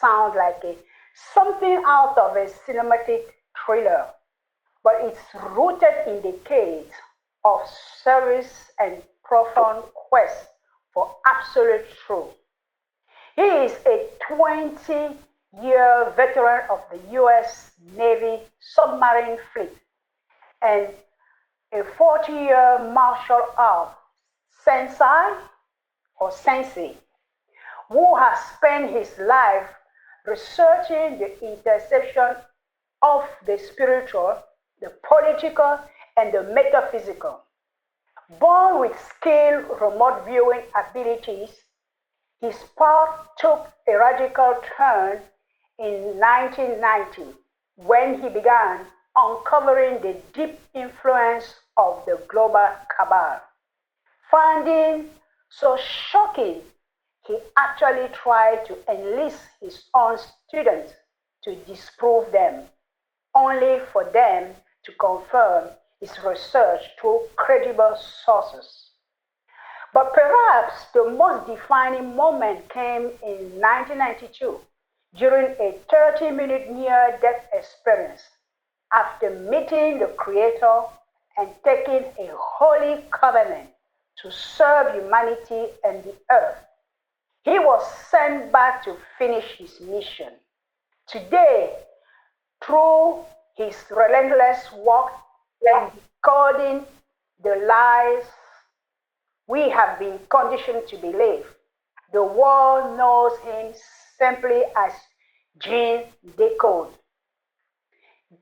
sound like something out of a cinematic thriller, but it's rooted in decades of service and profound quest for absolute truth. He is a 20-year veteran of the U.S. Navy submarine fleet and a 40-year martial art sensei or sensei who has spent his life researching the intersection of the spiritual, the political, and the metaphysical. Born with skilled remote viewing abilities, his path took a radical turn in 1990 when he began uncovering the deep influence of the global cabal. Finding so shocking, he actually tried to enlist his own students to disprove them, only for them to confirm his research through credible sources. But perhaps the most defining moment came in 1992 during a 30-minute near death experience after meeting the Creator and taking a holy covenant to serve humanity and the earth. He was sent back to finish his mission. Today, through his relentless work in decoding the lies we have been conditioned to believe, the world knows him simply as GeneDecode.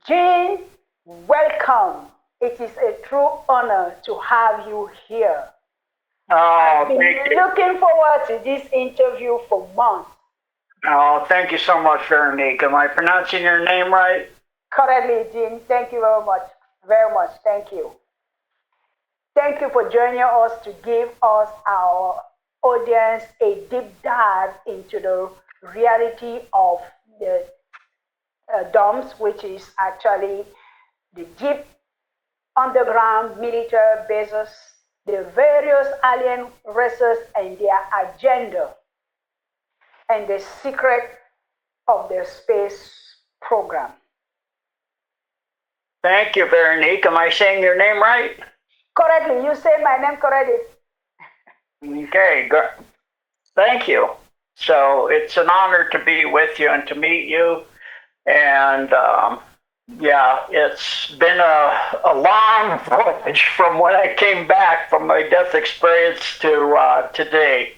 Gene, welcome. It is a true honor to have you here. I've been looking forward to this interview for months. Oh, thank you so much, Veronique. Am I pronouncing your name right? Correctly, Gene. Thank you very much. Very much. Thank you. Thank you for joining us to give us, our audience, a deep dive into the reality of the DOMS, which is actually the deep underground military bases, the various alien races and their agenda, and the secret of their space program. Thank you, Veronique. Am I saying your name right? Correctly. You say my name correctly. Okay, good. Thank you. So it's an honor to be with you and to meet you. And yeah, it's been a long voyage from when I came back from my death experience to today.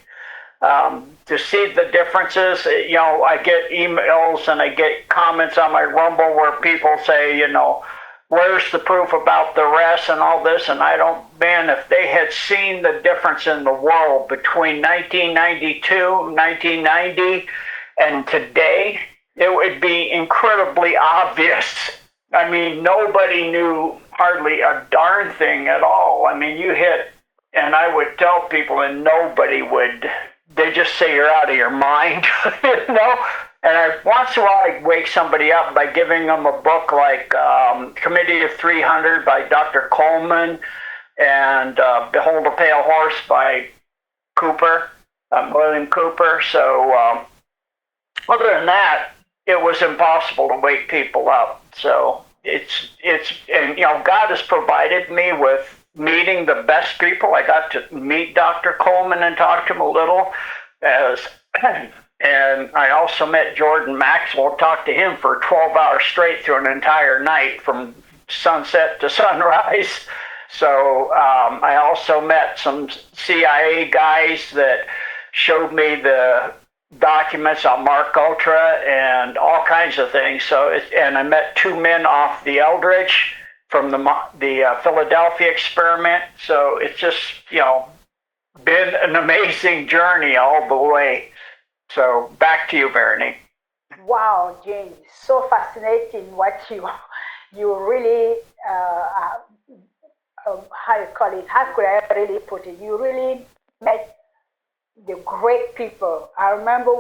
To see the differences, I get emails and I get comments on my Rumble where people say, where's the proof about the rest and all this? And I don't, man, if they had seen the difference in the world between 1992, 1990, and today, it would be incredibly obvious. I mean, nobody knew hardly a darn thing at all. I mean, you hit, and I would tell people, and nobody would, they just say you're out of your mind, And once in a while, I wake somebody up by giving them a book like Committee of 300 by Dr. Coleman and Behold a Pale Horse by William Cooper. So other than that, it was impossible to wake people up. So and God has provided me with meeting the best people. I got to meet Dr. Coleman and talk to him a little and I also met Jordan Maxwell, talked to him for 12 hours straight through an entire night from sunset to sunrise. So I also met some CIA guys that showed me the documents on Mark Ultra and all kinds of things. And I met two men off the Eldridge from the Philadelphia experiment. So it's just, been an amazing journey all the way. So back to you, Veronique. Wow, James, so fascinating what you really, how you call it, how could I really put it? You really met the great people. I remember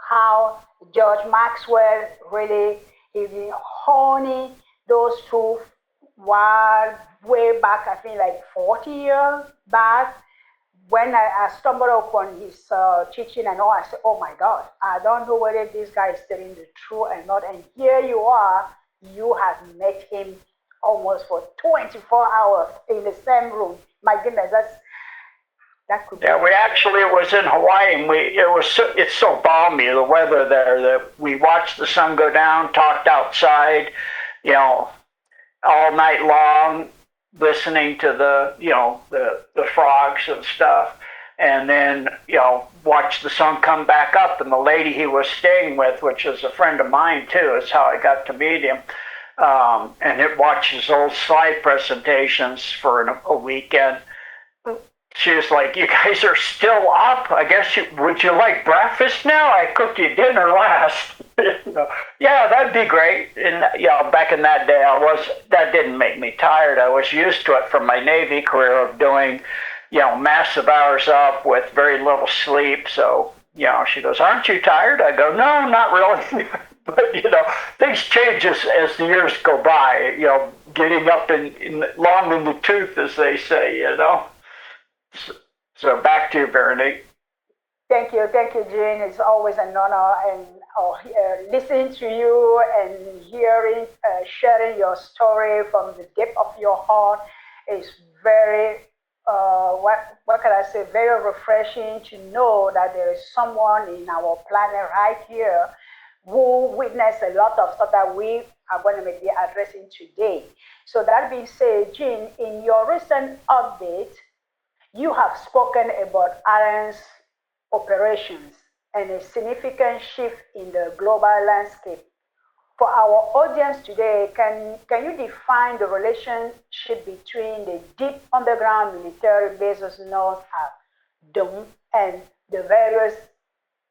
how George Maxwell really, he been honing those truths while way back, I think like 40 years back, when I stumbled upon his teaching and all, I said, oh my God, I don't know whether this guy is telling the truth or not. And here you are, you have met him almost for 24 hours in the same room. My goodness, that could be. Yeah, we actually was in Hawaii, and it's so balmy, the weather there, that we watched the sun go down, talked outside, you know, all night long, listening to the frogs and stuff, and then watched the sun come back up. And the lady he was staying with, which is a friend of mine too, is how I got to meet him. And it watches old slide presentations for a weekend. She was like, "You guys are still up? I guess would you like breakfast now? I cooked you dinner last." Yeah, that'd be great. And back in that day, that didn't make me tired. I was used to it from my Navy career of doing, massive hours up with very little sleep. So, she goes, "Aren't you tired?" I go, "No, not really." But things change as the years go by. Getting up in long in the tooth, as they say. So back to you, Veronique. Thank you, Gene. It's always an honor and listening to you and hearing, sharing your story from the depth of your heart is very, what can I say, very refreshing to know that there is someone in our planet right here who witnessed a lot of stuff that we are going to be addressing today. So that being said, Gene, in your recent update, you have spoken about Allen's operations and a significant shift in the global landscape. For our audience today, can you define the relationship between the deep underground military bases known as DOM and the various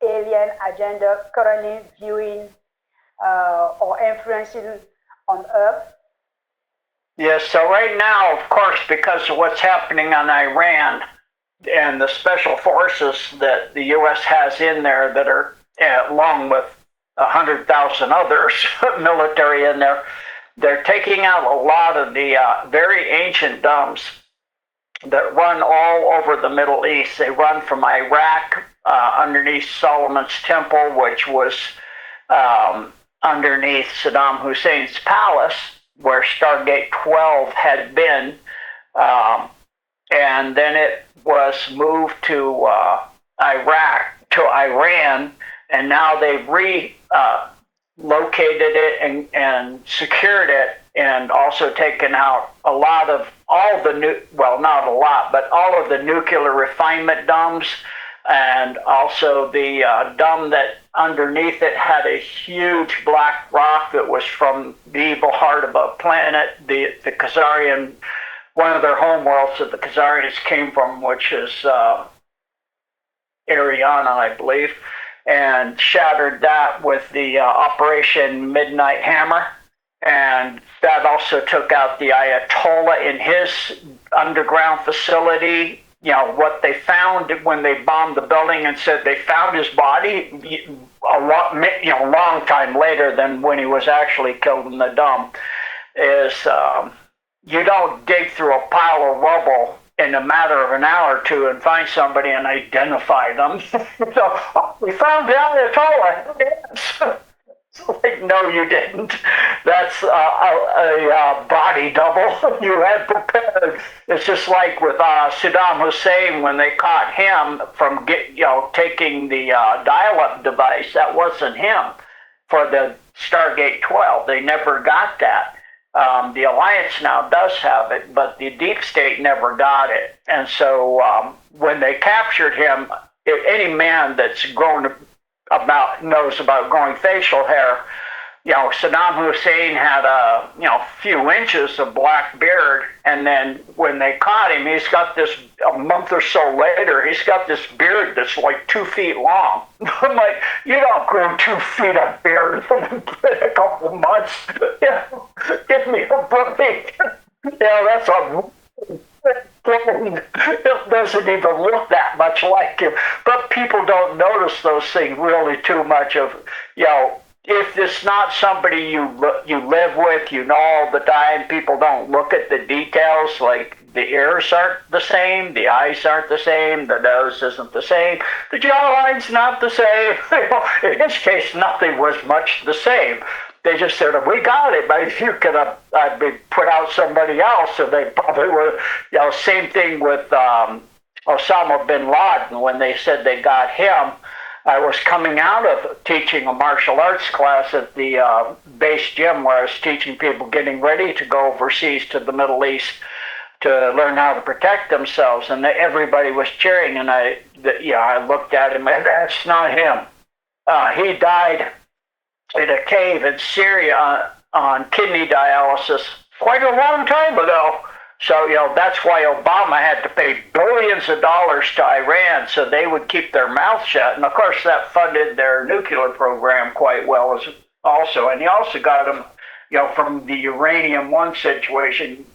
alien agenda currently viewing or influencing on Earth? Yes, so right now, of course, because of what's happening on Iran and the special forces that the U.S. has in there that are, along with 100,000 others, military in there, they're taking out a lot of the very ancient DOMs that run all over the Middle East. They run from Iraq underneath Solomon's Temple, which was underneath Saddam Hussein's palace, where Stargate 12 had been, and then it was moved to Iraq, to Iran, and now they've relocated it and secured it, and also taken out a lot of all the not a lot, but all of the nuclear refinement DOMs, and also the DOM that underneath it had a huge black rock that was from the evil heart of a planet, the Khazarian, one of their homeworlds that the Khazarians came from, which is Ariana, I believe, and shattered that with the Operation Midnight Hammer. And that also took out the Ayatollah in his underground facility. What they found when they bombed the building and said they found his body a long time later than when he was actually killed in the DOM, is you don't dig through a pile of rubble in a matter of an hour or two and find somebody and identify them. So, we found the Ayatollah. Like, no, you didn't. That's a body double you had prepared. It's just like with Saddam Hussein when they caught him from taking the dial-up device. That wasn't him for the Stargate 12. They never got that. The Alliance now does have it, but the Deep State never got it. And so when they captured him, any man that's knows about growing facial hair. Saddam Hussein had a few inches of black beard, and then when they caught him, he's got this. A month or so later, he's got this beard that's like 2 feet long. I'm like, you don't grow 2 feet of beard in a couple of months. Give me a break. That's a. It doesn't even look that much like him, but people don't notice those things really too much. Of if it's not somebody you live with, all the time, people don't look at the details. Like The ears aren't the same, the eyes aren't the same, the nose isn't the same, the jawline's not the same. In his case, nothing was much the same. They just said, we got it, but if you could have put out somebody else, so they probably were, same thing with Osama bin Laden. When they said they got him, I was coming out of teaching a martial arts class at the base gym where I was teaching people getting ready to go overseas to the Middle East to learn how to protect themselves, and everybody was cheering. And I looked at him, and that's not him. He died in a cave in Syria on kidney dialysis quite a long time ago. So, that's why Obama had to pay billions of dollars to Iran so they would keep their mouth shut. And of course, that funded their nuclear program quite well as also. And he also got them, from the uranium one situation,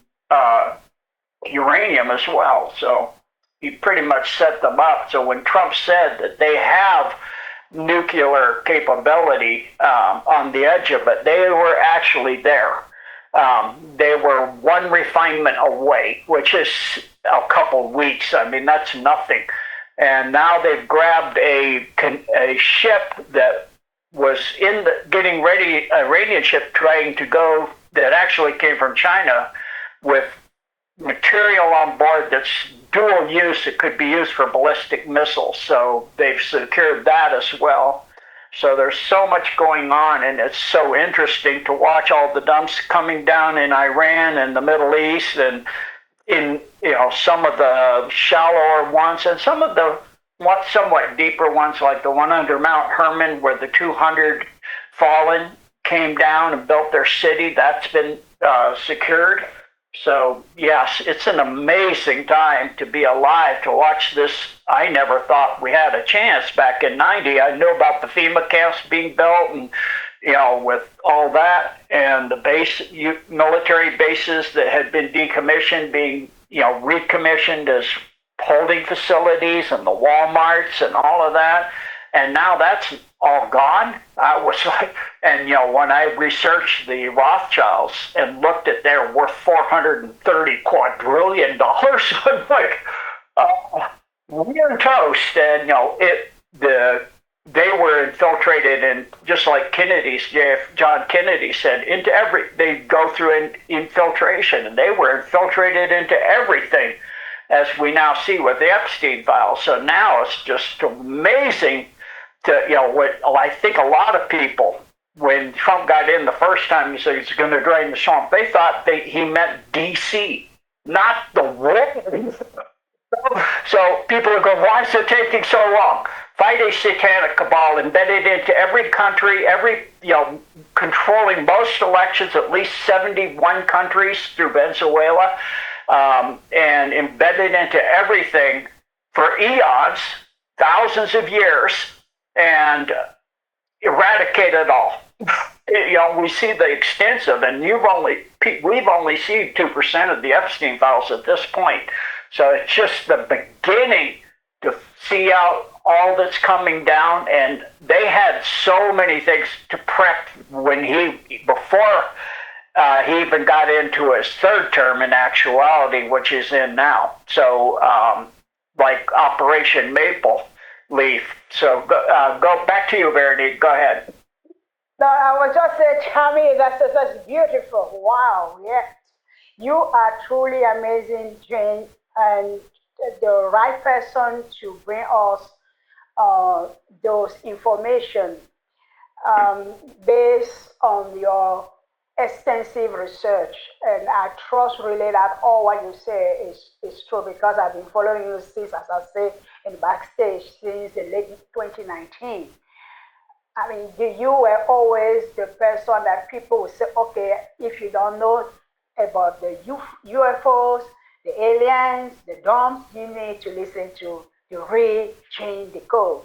uranium as well. So he pretty much set them up. So when Trump said that they have nuclear capability on the edge of it, they were actually there. They were one refinement away, which is a couple weeks. I mean, that's nothing. And now they've grabbed a ship that was getting ready, an Iranian ship trying to go, that actually came from China, with material on board that's dual use. It could be used for ballistic missiles. So they've secured that as well. So there's so much going on, and it's so interesting to watch all the dumps coming down in Iran and the Middle East, and in some of the shallower ones, and some of the somewhat deeper ones, like the one under Mount Hermon, where the 200 fallen came down and built their city. That's been secured. So yes, it's an amazing time to be alive, to watch this. I never thought we had a chance back in '90. I knew about the FEMA camps being built, and with all that, and the military bases that had been decommissioned being recommissioned as holding facilities, and the Walmarts and all of that. And now that's all gone. I was like, and when I researched the Rothschilds and looked at their worth $430 quadrillion, I'm like, we're toast. And they were infiltrated, and just like John Kennedy said, they go through an infiltration, and they were infiltrated into everything, as we now see with the Epstein files. So now it's just amazing. What I think a lot of people, when Trump got in the first time, he said he's going to drain the swamp. They thought he meant D.C., not the world. So people are going, why is it taking so long? Fight a satanic cabal embedded into every country, controlling most elections, at least 71 countries through Venezuela, and embedded into everything for eons, thousands of years, and eradicate it all. We see the extensive, and we've only seen 2% of the Epstein files at this point. So it's just the beginning to see out all that's coming down, and they had so many things to prep before he even got into his third term in actuality, which is in now. So like Operation Maple Leaf. So go back to you, Veronique. Go ahead. No, I was just saying, Tammy, that's beautiful. Wow, yes. You are truly amazing, Jane, and the right person to bring us those information based on your extensive research. And I trust really that all what you say is true, because I've been following you since, as I say, in backstage since the late 2019. I mean, you were always the person that people would say, okay, if you don't know about the UFOs, the aliens, the dumps, you need to listen to the RealGeneDecode.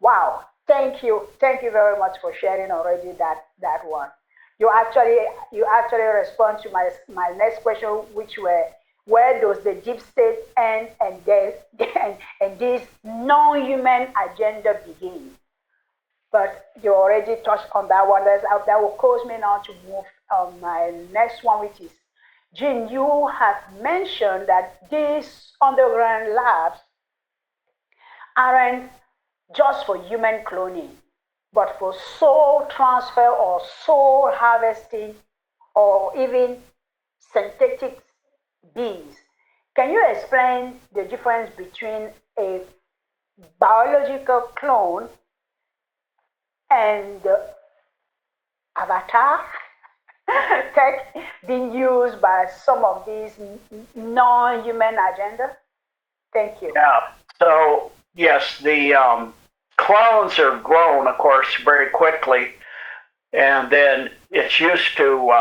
Wow, thank you very much for sharing already that one. You actually respond to my next question, which were, where does the deep state end and this non-human agenda begin? But you already touched on that one. That will cause me now to move on my next one, which is Jean, you have mentioned that these underground labs aren't just for human cloning, but for soul transfer or soul harvesting or even synthetic bees. Can you explain the difference between a biological clone and the avatar tech being used by some of these non-human agenda? Thank you. Yeah. So yes, the clones are grown, of course, very quickly, and then it's used to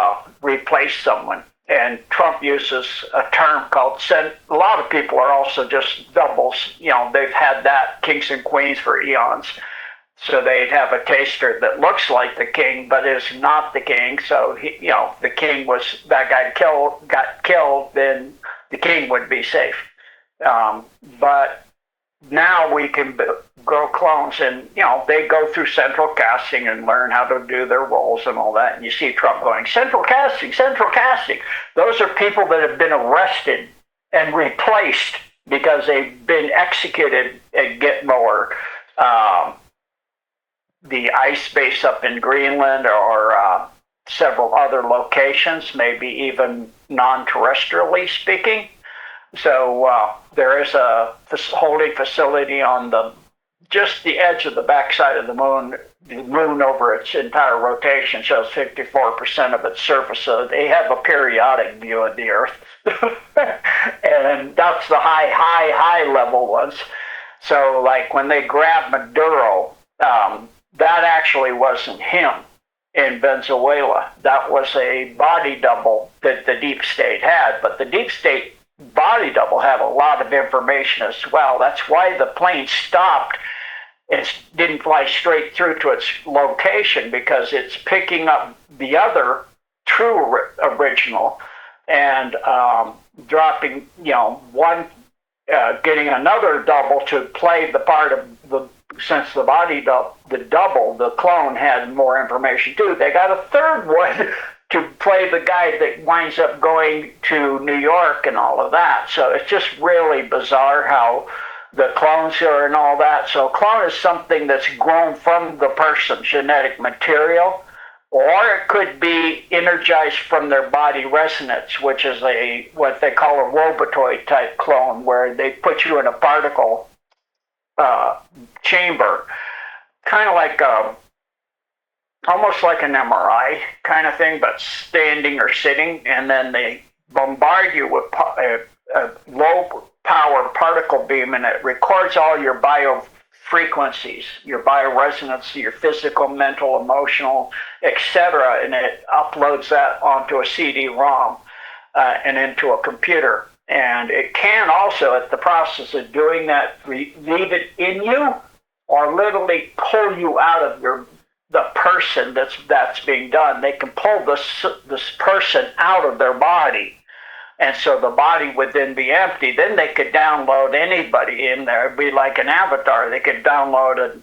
replace someone. And Trump uses a term called a lot of people are also just doubles. They've had that kings and queens for eons. So they'd have a taster that looks like the king, but is not the king. So the king was that guy got killed, then the king would be safe. But now we can grow clones, and they go through central casting and learn how to do their roles and all that. And you see Trump going central casting, central casting. Those are people that have been arrested and replaced because they've been executed at Gitmo, the ice base up in Greenland, or several other locations, maybe even non-terrestrially speaking. So there is a holding facility on just the edge of the backside of the moon. The moon over its entire rotation shows 54% of its surface, so they have a periodic view of the Earth. And that's the high level ones. So like when they grabbed Maduro, that actually wasn't him in Venezuela. That was a body double that the deep state had, but the deep state body double had a lot of information as well. That's why the plane stopped and didn't fly straight through to its location, because it's picking up the other true original and dropping, one, getting another double to play the part of since the body the clone had more information too. They got a third one to play the guy that winds up going to New York and all of that. So it's just really bizarre how the clones are and all that. So a clone is something that's grown from the person's genetic material, or it could be energized from their body resonance, which is what they call a robotoid type clone, where they put you in a particle chamber, kind of like almost like an MRI kind of thing, but standing or sitting, and then they bombard you with a low power particle beam, and it records all your bio frequencies, your bioresonance, your physical, mental, emotional, etc., and it uploads that onto a CD-ROM and into a computer. And it can also, at the process of doing that, leave it in you, or literally pull you out of the person that's being done. They can pull this person out of their body, and so the body would then be empty. Then they could download anybody in there. It'd be like an avatar. They could download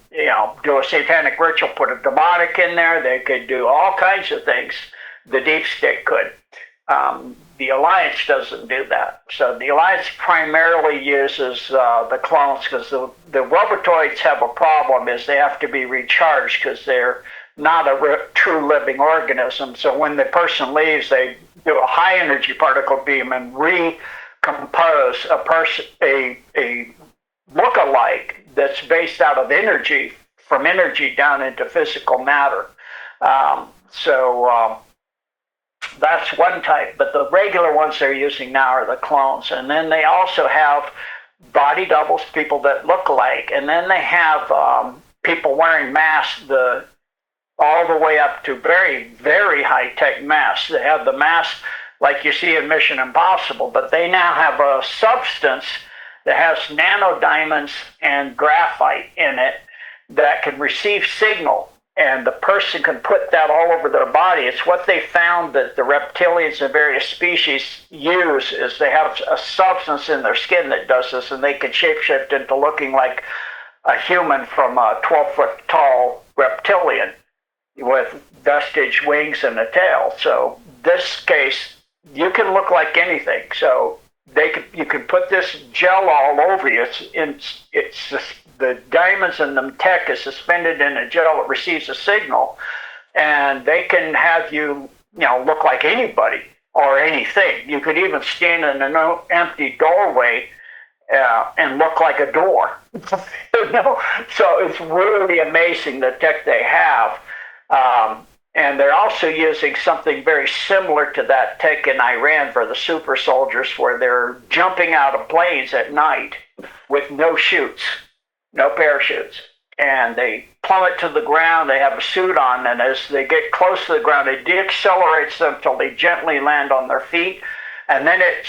do a satanic ritual, put a demonic in there. They could do all kinds of things. The deep state could. The Alliance doesn't do that. So the Alliance primarily uses the clones, because the robotoids have a problem, is they have to be recharged because they're not a true living organism. So when the person leaves, they do a high energy particle beam and recompose a look-alike that's based out of energy, from energy down into physical matter. That's one type, but the regular ones they're using now are the clones. And then they also have body doubles, people that look alike, and then they have people wearing masks, all the way up to very, very high-tech masks. They have the masks like you see in Mission Impossible, but they now have a substance that has nanodiamonds and graphite in it that can receive signal, and the person can put that all over their body. It's what they found that the reptilians and various species use, is they have a substance in their skin that does this, and they can shapeshift into looking like a human from a 12-foot tall reptilian with vestige wings and a tail. So this case, you can look like anything. So you can put this gel all over you. It's just, the diamonds and the tech is suspended in a gel. It receives a signal, and they can have you, look like anybody or anything. You could even stand in an empty doorway and look like a door. So it's really amazing the tech they have. And they're also using something very similar to that tech in Iran for the super soldiers, where they're jumping out of planes at night with no chutes, no parachutes. And they plummet to the ground. They have a suit on, and as they get close to the ground, it deaccelerates them until they gently land on their feet. And then it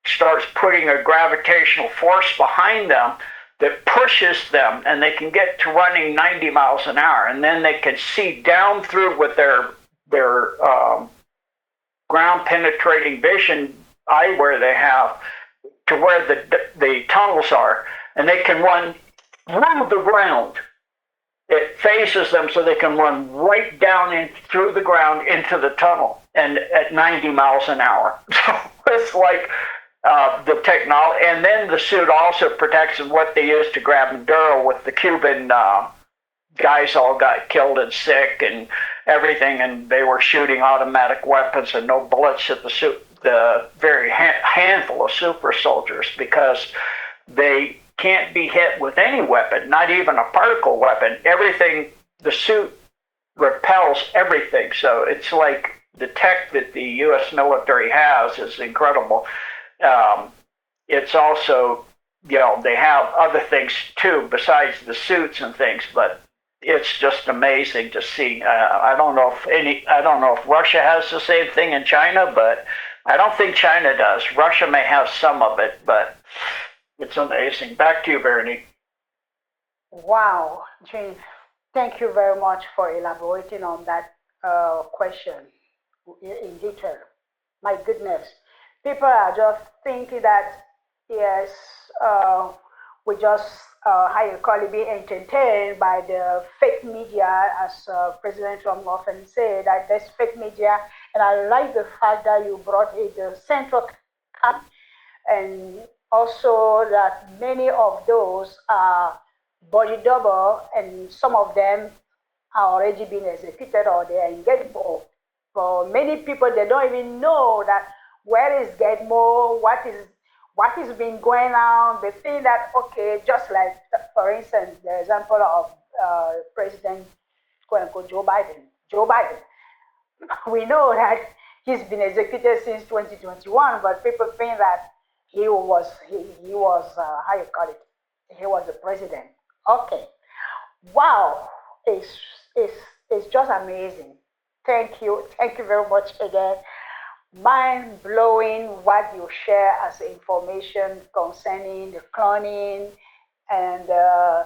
starts putting a gravitational force behind them that pushes them, and they can get to running 90 miles an hour, and then they can see down through with their ground penetrating vision eyewear they have to where the tunnels are, and they can run through the ground. It phases them so they can run right down in through the ground into the tunnel, and at 90 miles an hour. So it's like the technology, and then the suit also protects what they used to grab Maduro with the Cuban guys all got killed and sick and everything, and they were shooting automatic weapons and no bullets at the very handful of super soldiers, because they can't be hit with any weapon, not even a particle weapon. Everything, the suit repels everything. So it's like the tech that the U.S. military has is incredible. It's also, they have other things too besides the suits and things, but it's just amazing to see. I don't know if Russia has the same thing in China, but I don't think China does. Russia may have some of it, but it's amazing. Back to you, Veronique. Wow, Gene, thank you very much for elaborating on that question in detail. My goodness, people are just thinking that, yes, we just, how you call it, be entertained by the fake media, as President Trump often said, that there's fake media. And I like the fact that you brought it the central cap, and also that many of those are body double, and some of them are already being executed or they are in Getbo. For many people, they don't even know that where is Getmo, what is been going on. They think that, okay, just like, for instance, the example of President, quote unquote, Joe Biden. Joe Biden, we know that he's been executed since 2021, but people think that he was how you call it, he was the president. Okay, wow, it's just amazing. Thank you very much again. Mind blowing what you share as information concerning the cloning and the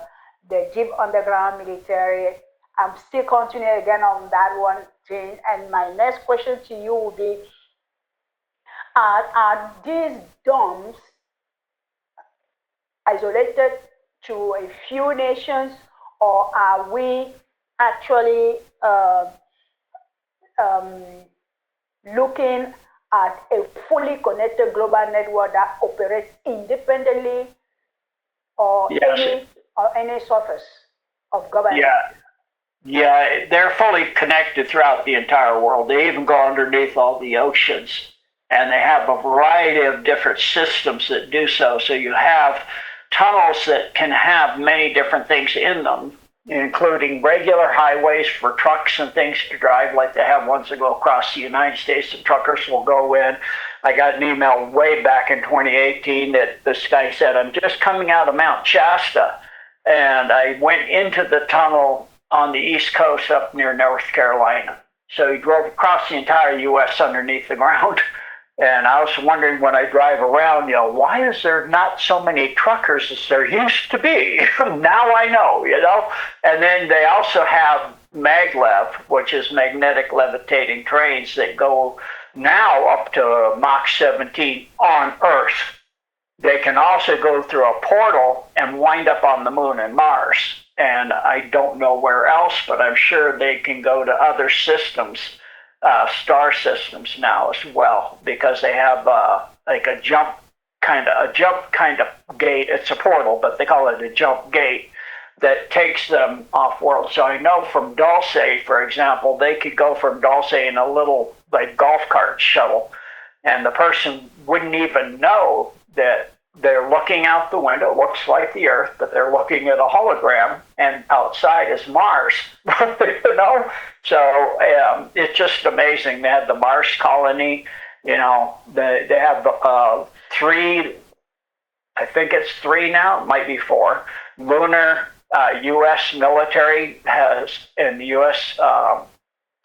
deep underground military. I'm still continuing again on that one, Jane. And my next question to you will be: are these domes isolated to a few nations, or are we actually um, looking at a fully connected global network that operates independently, or Yes. any surface of governance? Yeah. Yeah, they're fully connected throughout the entire world. They even go underneath all the oceans, and they have a variety of different systems that do so. So you have tunnels that can have many different things in them, including regular highways for trucks and things to drive, like they have ones that go across the United States, and truckers will go in. I got an email way back in 2018 that this guy said, I'm just coming out of Mount Shasta, and I went into the tunnel on the East Coast up near North Carolina. So he drove across the entire U.S. underneath the ground. And I was wondering, when I drive around, why is there not so many truckers as there used to be? Now I know. And then they also have maglev, which is magnetic levitating trains that go now up to Mach 17 on Earth. They can also go through a portal and wind up on the moon and Mars. And I don't know where else, but I'm sure they can go to other systems star systems now as well, because they have like a jump kind of gate. It's a portal, but they call it a jump gate that takes them off world. So I know from Dulce, for example, they could go from Dulce in a little like golf cart shuttle, and the person wouldn't even know that they're looking out the window. It looks like the Earth, but they're looking at a hologram, and outside is Mars. You know, so it's just amazing. They have the Mars colony. You know, they have three. I think it's three now. It might be four. Lunar U.S. military has, and the U.S.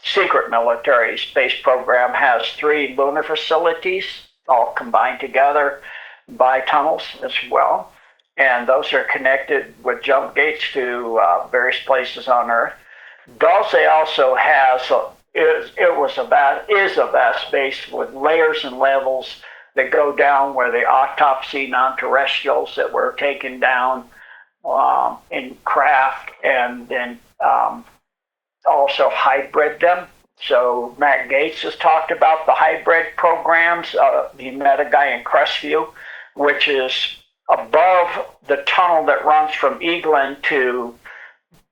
Secret military space program has 3 lunar facilities, all combined together by tunnels as well. And those are connected with jump gates to various places on Earth. Dulce also has, is a vast base with layers and levels that go down where they autopsy non-terrestrials that were taken down in craft, and then also hybrid them. So Matt Gaetz has talked about the hybrid programs. He met a guy in Crestview, which is above the tunnel that runs from Eaglin to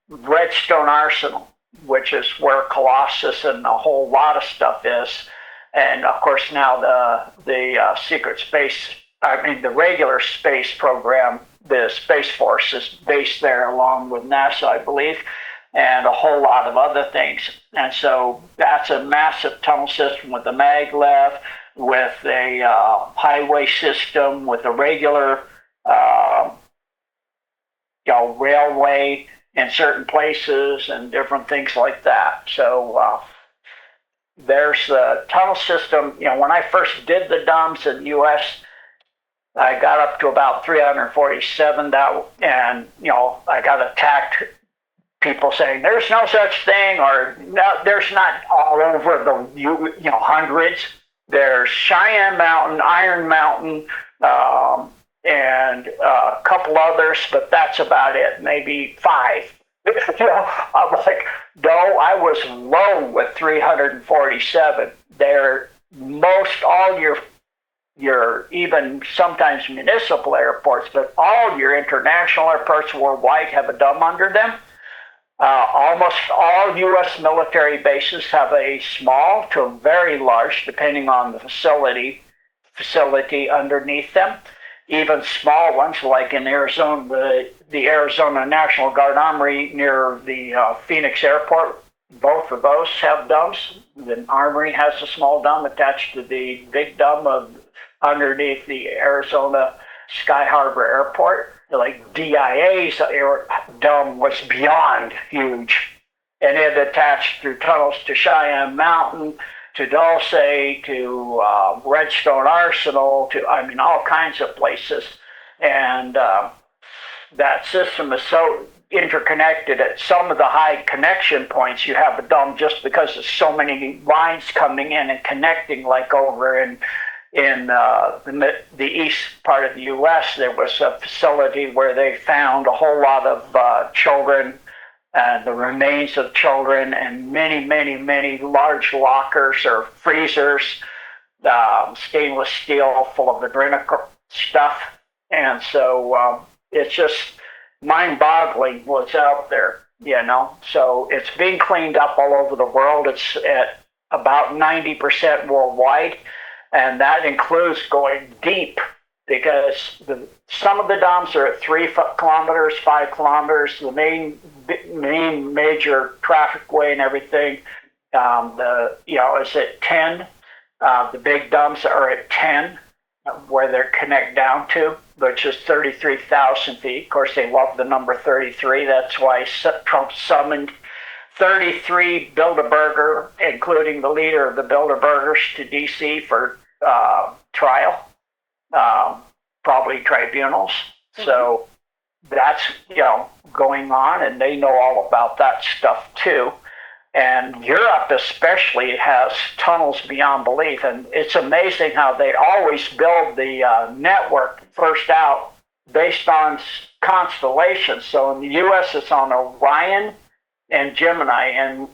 Redstone Arsenal, which is where Colossus and a whole lot of stuff is. And of course now the secret space, the regular space program, the Space Force is based there along with NASA, I believe, and a whole lot of other things. And so that's a massive tunnel system with a maglev, with a highway system, with a regular railway in certain places and different things like that. So there's the tunnel system. You know, when I first did the DOMs in the U.S., I got up to about 347, and you know, I got attacked. People saying there's no such thing, or no, there's not all over the hundreds. There's Cheyenne Mountain, Iron Mountain, and a couple others, but that's about it. Maybe 5. I'm like, no, I was low with 347. They're most all your even sometimes municipal airports, but all your international airports worldwide have a DUM under them. Almost all U.S. military bases have a small to a very large, depending on the facility underneath them. Even small ones, like in Arizona, the Arizona National Guard Armory near the Phoenix Airport, both of those have DUMs. The Armory has a small DUM attached to the big DUM underneath the Arizona Sky Harbor Airport. Like DIA's DUM was beyond huge, and it attached through tunnels to Cheyenne Mountain, to Dulce, to Redstone Arsenal, to all kinds of places. And that system is so interconnected. At some of the high connection points, you have a DUM just because there's so many lines coming in and connecting, like over in the east part of the U.S., there was a facility where they found a whole lot of children, the remains of children, and many, many, many large lockers or freezers, stainless steel full of adrenochrome stuff. And so it's just mind-boggling what's out there, you know. So it's being cleaned up all over the world. It's at about 90% worldwide. And that includes going deep, because some of the DOMs are at 3 kilometers, 5 kilometers. The main major traffic way and everything, is at 10. The big DOMs are at 10, where they're connect down to, which is 33,000 feet. Of course, they love the number 33. That's why Trump summoned 33 Bilderberger, including the leader of the Bilderbergers, to D.C. for trial, probably tribunals. So that's going on, and they know all about that stuff too. And Europe especially has tunnels beyond belief, and it's amazing how they always build the network first out based on constellations. So in the U.S. it's on Orion and Gemini, and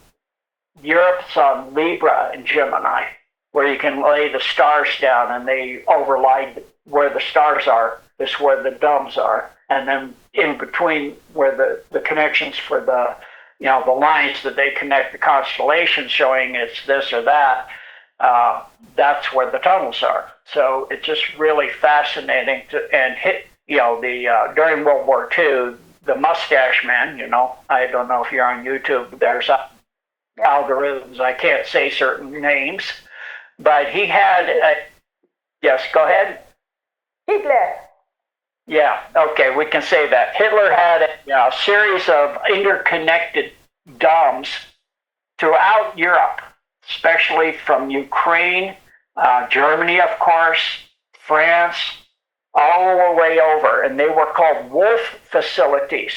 Europe's on Libra and Gemini, where you can lay the stars down and they overlay where the stars are, is where the domes are. And then in between where the connections for the, the lines that they connect the constellations showing it's this or that, that's where the tunnels are. So it's just really fascinating and hit, during World War II, the Mustache Man, I don't know if you're on YouTube, there's algorithms, I can't say certain names, but he had, yes, go ahead. Hitler. Yeah, okay, we can say that. Hitler had a series of interconnected domes throughout Europe, especially from Ukraine, Germany, of course, France, all the way over, and they were called wolf facilities.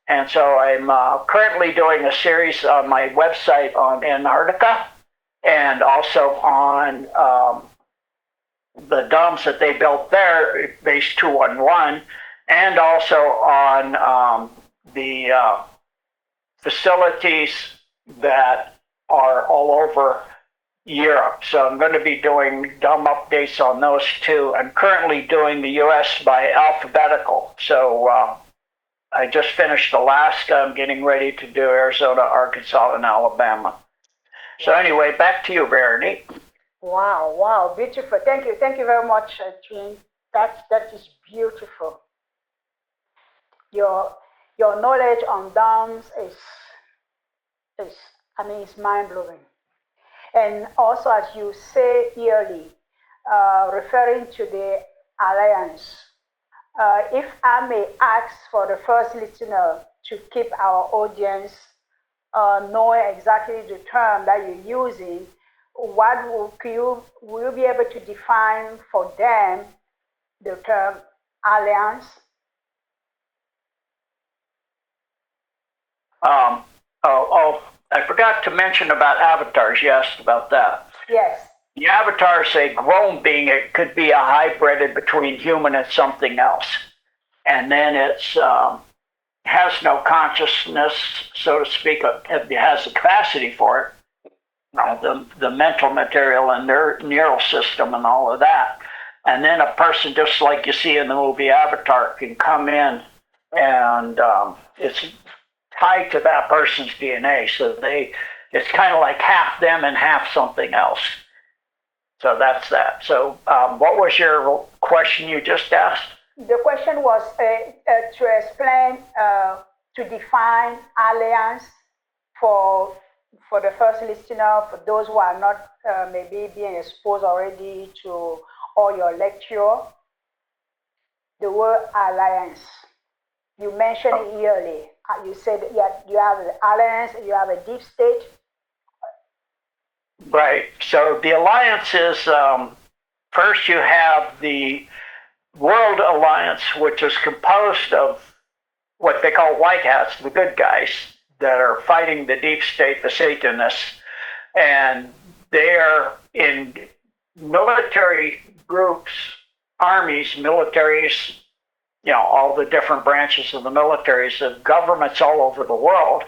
And so I'm currently doing a series on my website on Antarctica and also on the domes that they built there, base 211, and also on the facilities that are all over Europe. So I'm going to be doing dome updates on those too. I'm currently doing the US by alphabetical. So I just finished Alaska. I'm getting ready to do Arizona, Arkansas, and Alabama. So anyway, back to you, Veronique. Wow, beautiful. Thank you very much, Jean. That is beautiful. Your knowledge on dams is mind blowing. And also, as you say yearly, referring to the alliance, if I may ask for the first listener to keep our audience knowing exactly the term that you're using, will you be able to define for them the term alliance? I forgot to mention about avatars. You asked about that. Yes. The avatar is a grown being. It could be a hybrid between human and something else. And then it's has no consciousness, so to speak. It has a capacity for it. The mental material and their neural system and all of that. And then a person, just like you see in the movie Avatar, can come in and it's tied to that person's DNA. So it's kind of like half them and half something else. So that's that. So what was your question you just asked? The question was to explain, to define alliance for the first listener, for those who are not maybe being exposed already to all your lecture. The word alliance. You mentioned it yearly. You said you have the alliance, you have a deep state. Right. So the alliance is first you have the World Alliance, which is composed of what they call white hats, the good guys that are fighting the deep state, the Satanists, and they're in military groups, armies, militaries, all the different branches of the militaries of governments all over the world.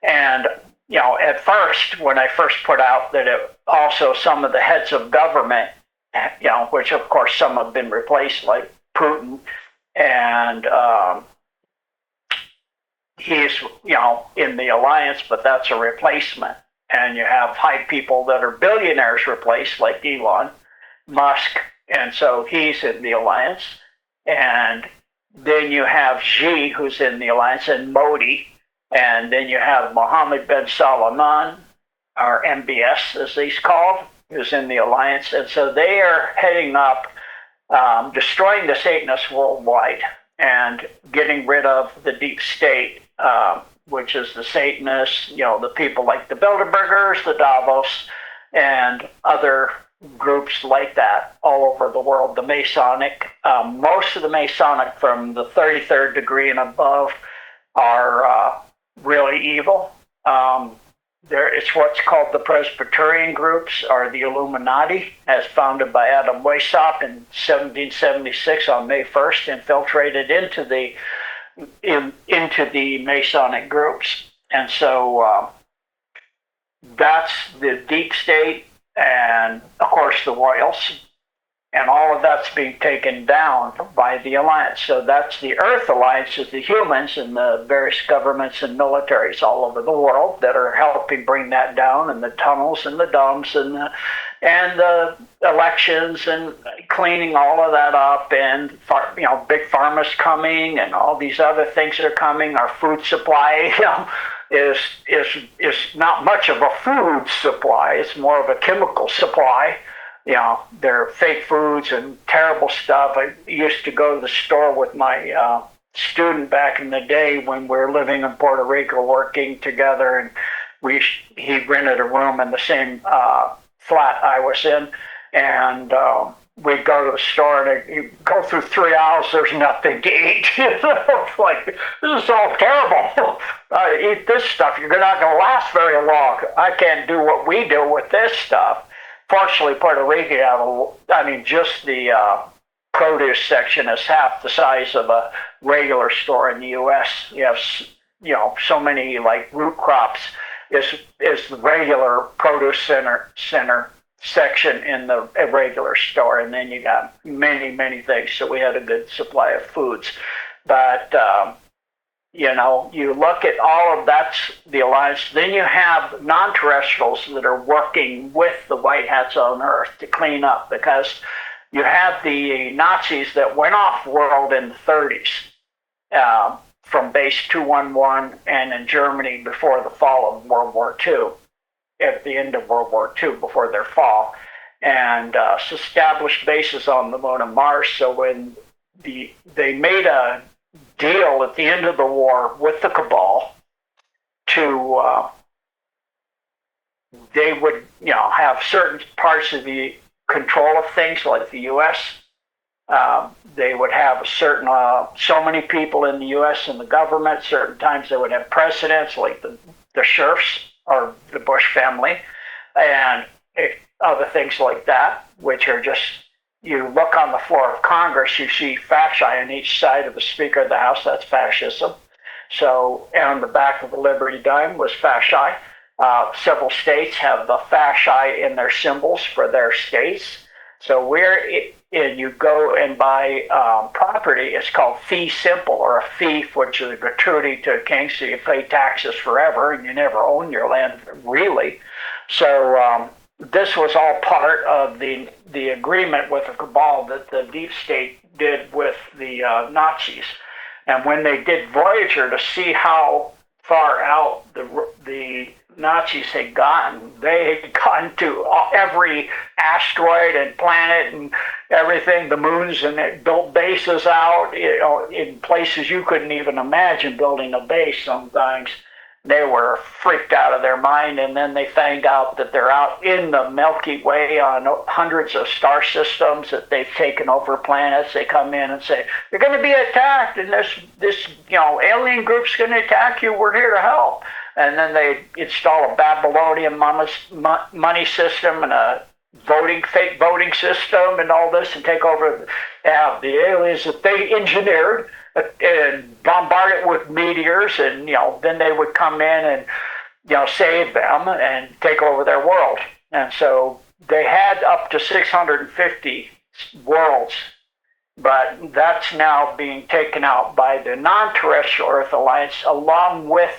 And, at first, when I first put out that it also some of the heads of government, which of course some have been replaced, like Putin, and he's, in the alliance, but that's a replacement. And you have high people that are billionaires replaced, like Elon Musk, and so he's in the alliance. And then you have Xi, who's in the alliance, and Modi. And then you have Mohammed bin Salman, or MBS as he's called, who's in the alliance. And so they are heading up, destroying the Satanists worldwide and getting rid of the deep state, which is the Satanists, the people like the Bilderbergers, the Davos, and other groups like that all over the world. The Masonic, most of the Masonic from the 33rd degree and above are really evil. It's what's called the Presbyterian groups, or the Illuminati, as founded by Adam Weishaupt in 1776 on May 1st, infiltrated into the Masonic groups. And so that's the deep state, and of course the royals, and all of that's being taken down by the alliance. So that's the Earth Alliance, is the humans and the various governments and militaries all over the world that are helping bring that down, and the tunnels and the dumps and the elections and cleaning all of that up, and big pharma's coming, and all these other things that are coming. Our food supply, is not much of a food supply. It's more of a chemical supply. They're fake foods and terrible stuff. I used to go to the store with my student back in the day when we were living in Puerto Rico, working together, and he rented a room in the same flat I was in, and we'd go to the store, and you go through 3 aisles, there's nothing to eat. It's like, this is all terrible. Eat this stuff, you're not going to last very long. I can't do what we do with this stuff. Fortunately, Puerto Rico, just the produce section is half the size of a regular store in the U.S. You have, so many like root crops is the regular produce center section in the regular store, and then you got many things. So we had a good supply of foods, but you look at all of that's the alliance. Then you have non-terrestrials that are working with the white hats on Earth to clean up, because you have the Nazis that went off world in the 30s from base 211 and in Germany before the fall of World War II, at the end of World War II, before their fall, and established bases on the moon and Mars. So when they made a deal at the end of the war with the cabal to they would have certain parts of the control of things, like the U.S. They would have a certain so many people in the U.S. in the government. Certain times they would have presidents, like the Scherfs or the Bush family, and other things like that, which are just, you look on the floor of Congress, you see fasci on each side of the Speaker of the House. That's fascism. So, and on the back of the Liberty Dime was fasci. Several states have the fasci in their symbols for their states. So you go and buy property, it's called fee simple, or a fief, which is a gratuity to a king, so you pay taxes forever and you never own your land, really. So this was all part of the agreement with the cabal that the deep state did with the Nazis. And when they did Voyager to see how far out the Nazis had gotten, they had gotten to every asteroid and planet and everything, the moons, and they built bases out, in places you couldn't even imagine building a base sometimes. They were freaked out of their mind, and then they found out that they're out in the Milky Way on hundreds of star systems, that they've taken over planets. They come in and say, you're going to be attacked, and this alien group's going to attack you. We're here to help. And then they install a Babylonian money system and a fake voting system and all this, and take over the aliens that they engineered and bombard it with meteors, and then they would come in and save them and take over their world. And so they had up to 650 worlds, but that's now being taken out by the non-terrestrial Earth Alliance, along with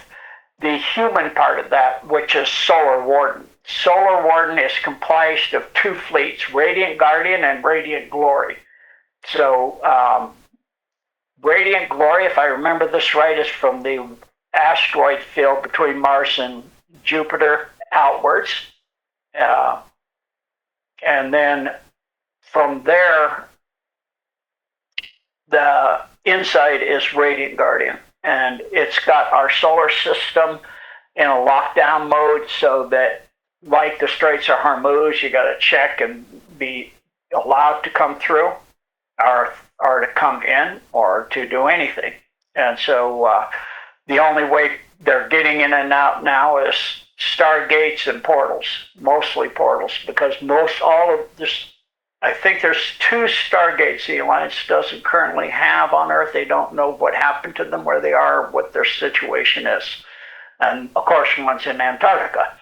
the human part of that, which is Solar Warden. Solar Warden is comprised of two fleets, Radiant Guardian and Radiant Glory. So Radiant Glory, if I remember this right, is from the asteroid field between Mars and Jupiter outwards. And then from there, the inside is Radiant Guardian. And it's got our solar system in a lockdown mode, so that, like the Straits of Hormuz, you got to check and be allowed to come through, or to come in, or to do anything. And so the only way they're getting in and out now is stargates and portals, mostly portals, because all of this, I think there's 2 stargates the Alliance doesn't currently have on Earth. They don't know what happened to them, where they are, what their situation is. And of course, one's in Antarctica,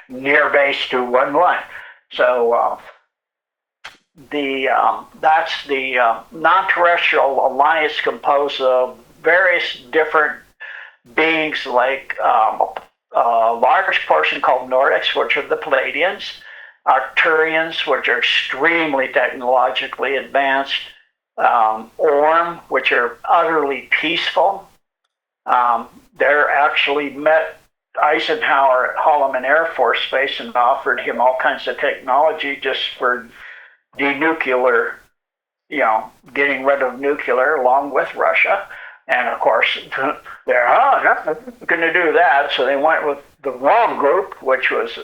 near base 211. So that's the non-terrestrial alliance composed of various different beings, like a large portion called Nordics, which are the Palladians, Arcturians, which are extremely technologically advanced, Orm, which are utterly peaceful. They're actually met Eisenhower at Holloman Air Force Base and offered him all kinds of technology just for denuclear, getting rid of nuclear along with Russia. And of course, they're not going to do that. So they went with the wrong group, which was,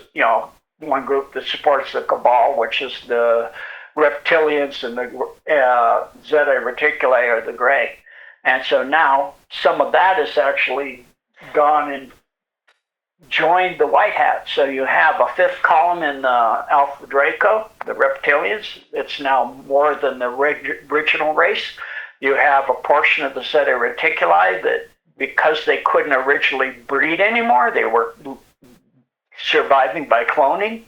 one group that supports the cabal, which is the reptilians and the Zeta Reticuli, or the gray. And so now some of that has actually gone and joined the white hat. So you have a fifth column in the Alpha Draco, the reptilians. It's now more than the original race. You have a portion of the Zeta Reticuli that, because they couldn't originally breed anymore, they were surviving by cloning.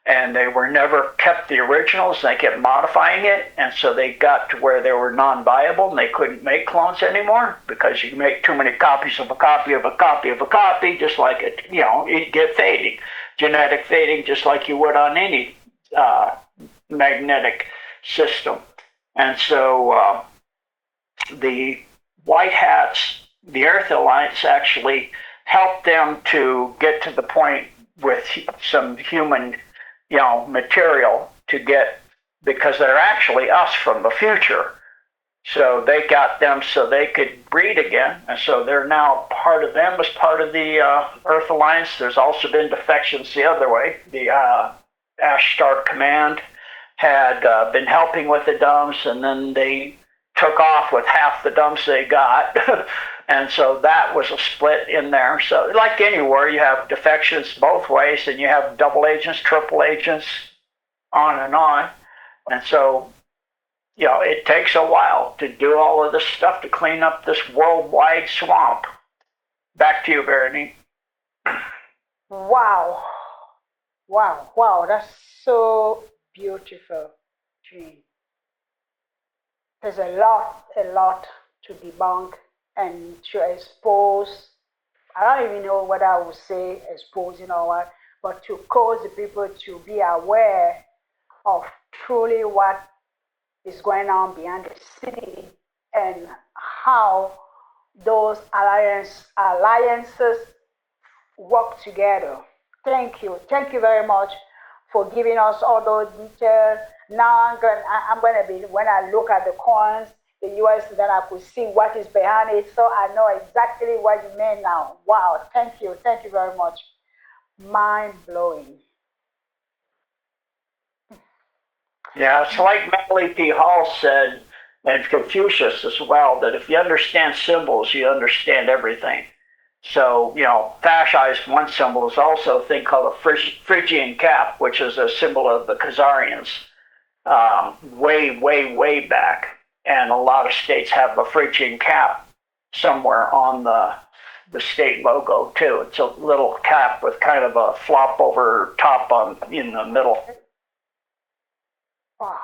And they were never kept the originals, they kept modifying it, and so they got to where they were non-viable and they couldn't make clones anymore, because you make too many copies of a copy of a copy of a copy, just like it, it get fading, genetic fading, just like you would on any magnetic system. And so the White Hats, the Earth Alliance, actually helped them to get to the point with some human material to get, because they're actually us from the future. So they got them so they could breed again. And so they're now part of them as part of the Earth Alliance. There's also been defections the other way. The Ash Star Command had been helping with the dumps, and then they took off with half the dumps they got. And so that was a split in there. So like anywhere, you have defections both ways, and you have double agents, triple agents, on and on. And so, it takes a while to do all of this stuff to clean up this worldwide swamp. Back to you, Veronique. Wow. Wow. That's so beautiful, Gene. There's a lot to debunk and to expose. I don't even know what I would say, exposing or what, but to cause the people to be aware of truly what is going on behind the scene and how those alliances work together. Thank you very much for giving us all those details. Now I'm going to be, when I look at the coins, the US, then I could see what is behind it, so I know exactly what you mean now. Wow, thank you very much. Mind blowing. Yeah, it's like Manly P. Hall said, and Confucius as well, that if you understand symbols, you understand everything. So, fascized one symbol is also a thing called a Phrygian cap, which is a symbol of the Khazarians, way back. And a lot of states have a Phrygian cap somewhere on the state logo too. It's a little cap with kind of a flop over top in the middle. Wow.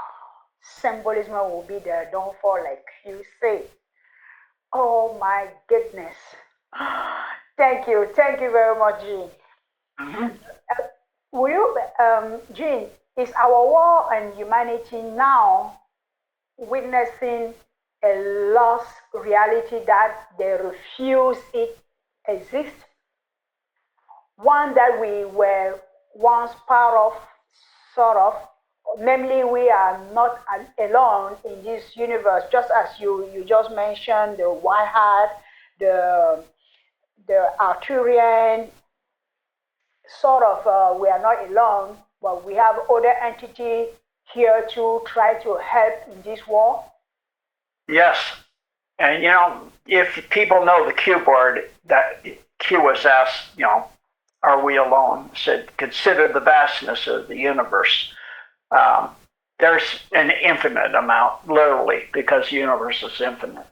Symbolism will be there. Don't fall, like you say. Oh my goodness. Thank you very much, Gene. Mm-hmm. Will you, Gene, is our war on humanity now witnessing a lost reality that they refuse it exists? One that we were once part of, sort of, namely we are not alone in this universe, just as you just mentioned, the white hat, the Arcturian, sort of, we are not alone, but we have other entities here to try to help in this war. Yes. And if people know the Q board, that Q was asked, are we alone? Said, consider the vastness of the universe. There's an infinite amount, literally, because the universe is infinite.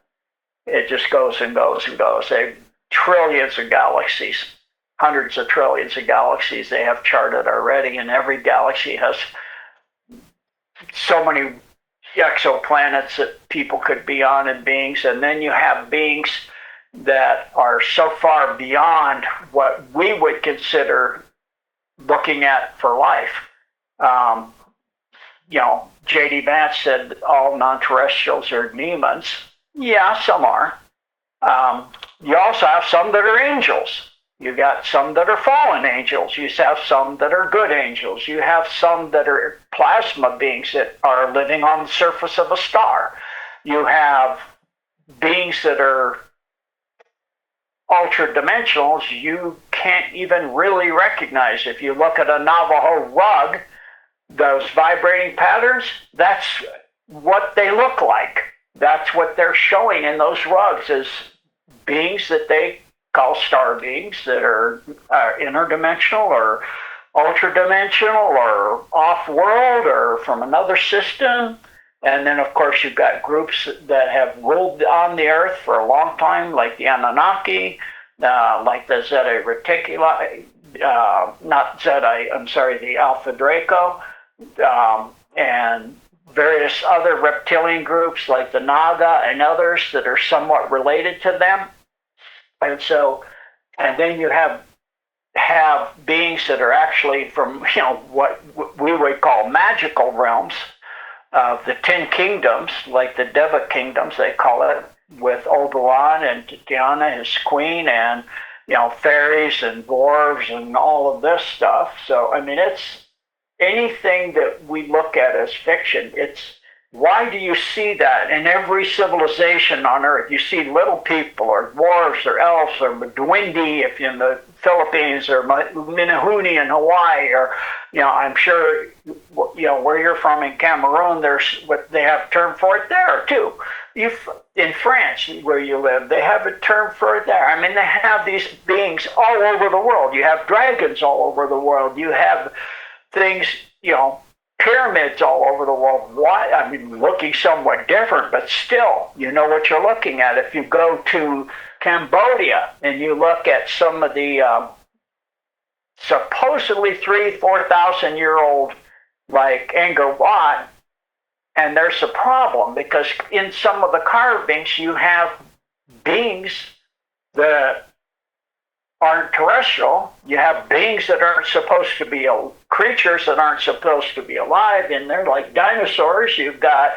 It just goes and goes and goes. They trillions of galaxies, hundreds of trillions of galaxies they have charted already, and every galaxy has so many exoplanets that people could be on and beings, and then you have beings that are so far beyond what we would consider looking at for life. J.D. Vance said that all non-terrestrials are demons. Yeah, some are. You also have some that are angels. You got some that are fallen angels. You have some that are good angels. You have some that are plasma beings that are living on the surface of a star. You have beings that are ultra-dimensionals you can't even really recognize. If you look at a Navajo rug, those vibrating patterns, that's what they look like. That's what they're showing in those rugs, is beings that they call star beings that are interdimensional or ultra-dimensional or off-world or from another system. And then, of course, you've got groups that have ruled on the Earth for a long time, like the Anunnaki, like the Zeta Reticuli, not Zeta, I'm sorry, the Alpha Draco, and various other reptilian groups like the Naga and others that are somewhat related to them. And so, and then you have beings that are actually from, what we would call magical realms of the 10 kingdoms, like the Deva kingdoms, they call it, with Oberon and Tatiana, his queen, and, fairies and dwarves and all of this stuff. So, I mean, it's anything that we look at as fiction. Why do you see that in every civilization on Earth? You see little people or dwarves or elves or Mwindi if you're in the Philippines, or Minahuni in Hawaii, or I'm sure where you're from in Cameroon, there's what they have a term for it there too. In France, where you live, they have a term for it there. I mean, they have these beings all over the world. You have dragons all over the world. You have things, pyramids all over the world. Why? I mean, looking somewhat different, but still, you know what you're looking at. If you go to Cambodia and you look at some of the supposedly 3,000-4,000 year old, like Angkor Wat, and there's a problem because in some of the carvings you have beings that aren't terrestrial. You have beings that aren't supposed to be creatures that aren't supposed to be alive in there, like dinosaurs. You've got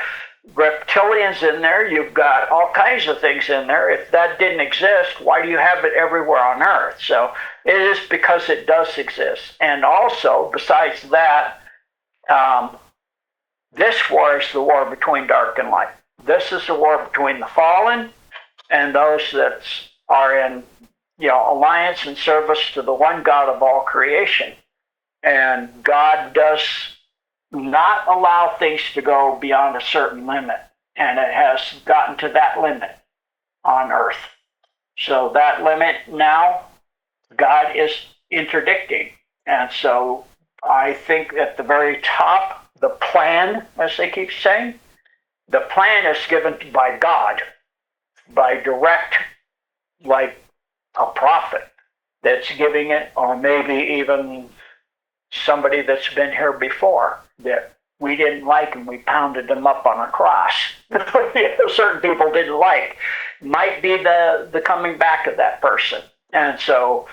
reptilians in there. You've got all kinds of things in there. If that didn't exist, why do you have it everywhere on Earth? So it is because it does exist. And also, besides that, this war is the war between dark and light. This is the war between the fallen and those that are in alliance and service to the one God of all creation. And God does not allow things to go beyond a certain limit. And it has gotten to that limit on Earth. So that limit now, God is interdicting. And so I think at the very top, the plan, as they keep saying, the plan is given by God, by direct, like a prophet that's giving it, or maybe even somebody that's been here before that we didn't like and we pounded them up on a cross. Certain people didn't like. Might be the coming back of that person. And so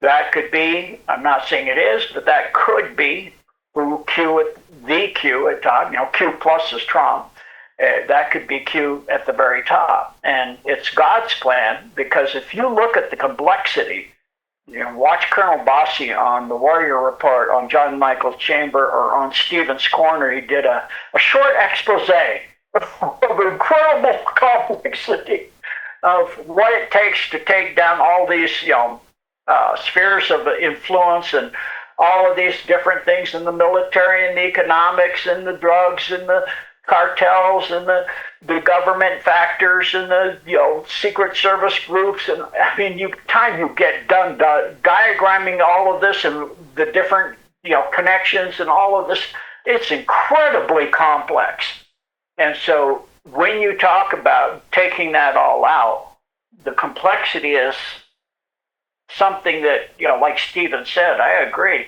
that could be, I'm not saying it is, but that could be through the Q at top, Q plus is Trump. That could be Q at the very top. And it's God's plan, because if you look at the complexity, watch Colonel Bossi on the Warrior Report, on John Michael Chamber, or on Stephen's Corner. He did a short expose of incredible complexity of what it takes to take down all these spheres of influence and all of these different things in the military and the economics and the drugs and the cartels and the government factors and the secret service groups. And I mean, you get done diagramming all of this and the different connections and all of this, it's incredibly complex. And so when you talk about taking that all out, the complexity is something that, like Stephen said, I agree.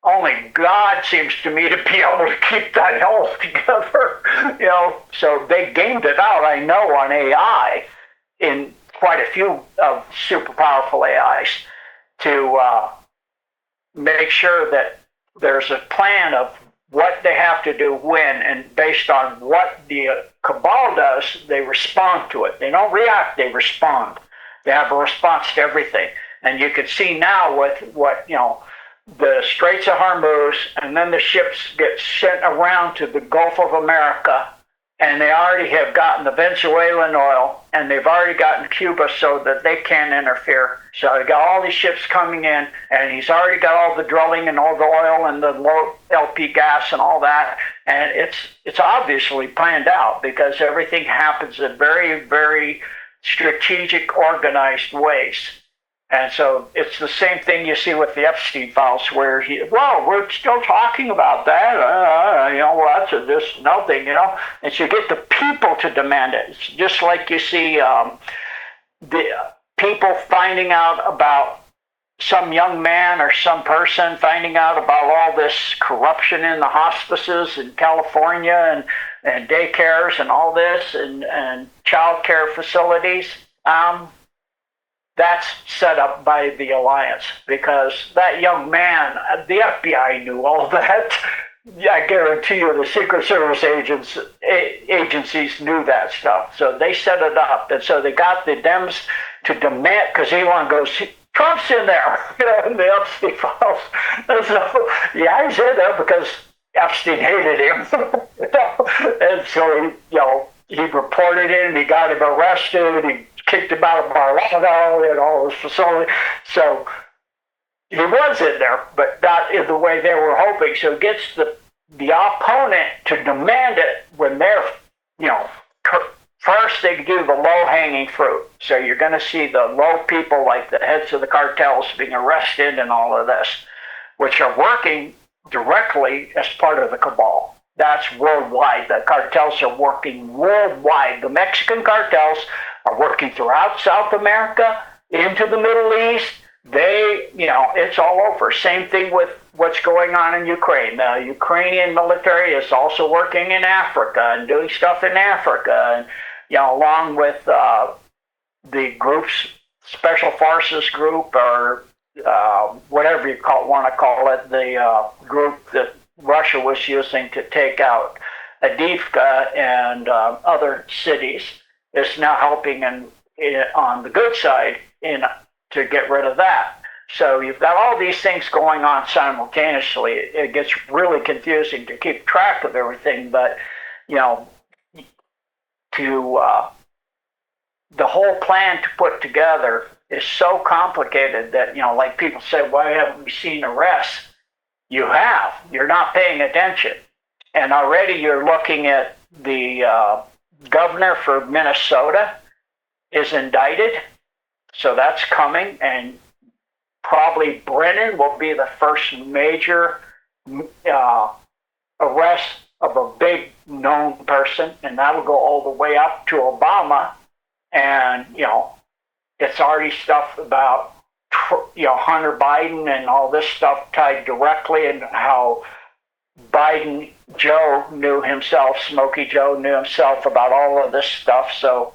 Only God seems to me to be able to keep that health together, So they gamed it out, I know, on AI in quite a few of super powerful AIs to make sure that there's a plan of what they have to do when, and based on what the cabal does, they respond to it. They don't react, they respond. They have a response to everything. And you can see now with what, the Straits of Hormuz, and then the ships get sent around to the Gulf of America, and they already have gotten the Venezuelan oil, and they've already gotten Cuba so that they can't interfere. So they got all these ships coming in, and he's already got all the drilling and all the oil and the low LP gas and all that, and it's obviously planned out because everything happens in very, very strategic, organized ways. And so it's the same thing you see with the Epstein files, where we're still talking about that. That's just nothing, And so you get the people to demand it. It's just like you see the people finding out about some young man or some person finding out about all this corruption in the hospices in California and daycares and all this and child care facilities. That's set up by the alliance because that young man, the FBI knew all that. I guarantee you the Secret Service agencies knew that stuff. So they set it up. And so they got the Dems to demand, because Elon goes, Trump's in there, in the Epstein files. And so, yeah, he's in there because Epstein hated him. And so, he reported it and he got him arrested. He kicked him out of Mar-a-Lago and all this facility. So he was in there, but not in the way they were hoping. So it gets the opponent to demand it when they're, first they do the low-hanging fruit. So you're going to see the low people like the heads of the cartels being arrested and all of this, which are working directly as part of the cabal. That's worldwide. The cartels are working worldwide. The Mexican cartels are working throughout South America, into the Middle East. It's all over. Same thing with what's going on in Ukraine. The Ukrainian military is also working in Africa and doing stuff in Africa, and along with the groups, Special Forces Group, or whatever you want to call it, the group that Russia was using to take out Adivka and other cities, is now helping on the good side to get rid of that. So you've got all these things going on simultaneously. It gets really confusing to keep track of everything, but the whole plan to put together is so complicated that like people say, why haven't we seen arrests? You have. You're not paying attention, and already you're looking at the governor for Minnesota is indicted, so that's coming, and probably Brennan will be the first major arrest of a big known person, and that'll go all the way up to Obama, and it's already stuff about Hunter Biden and all this stuff tied directly, and how Biden Joe knew himself, Smokey Joe knew himself about all of this stuff. So,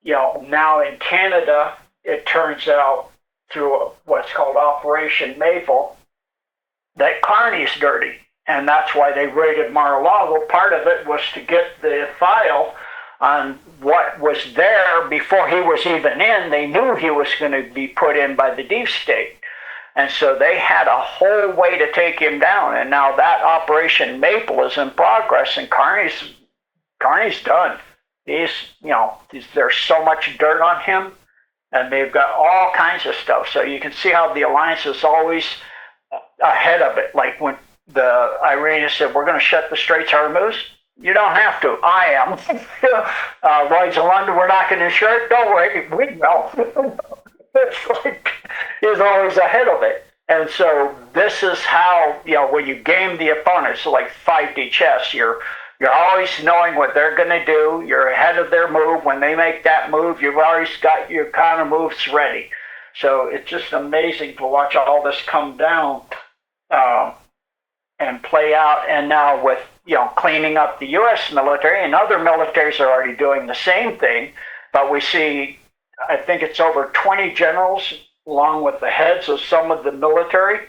now in Canada, it turns out through what's called Operation Maple that Carney's dirty. And that's why they raided Mar-a-Lago. Part of it was to get the file on what was there before he was even in. They knew he was going to be put in by the deep state. And so they had a whole way to take him down. And now that Operation Maple is in progress, and Carney's done. There's so much dirt on him, and they've got all kinds of stuff. So you can see how the alliance is always ahead of it. Like when the Iranians said, we're going to shut the Straits of Hormuz. You don't have to. I am. Lloyd's of London, we're not going to insure it. Don't worry. We know. It's like he's always ahead of it. And so this is how, when you game the opponents, like 5D chess, you're always knowing what they're going to do. You're ahead of their move. When they make that move, you've always got your counter moves ready. So it's just amazing to watch all this come down um, and play out. And now with cleaning up the U.S. military, and other militaries are already doing the same thing. But we see, I think it's over 20 generals, along with the heads of some of the military.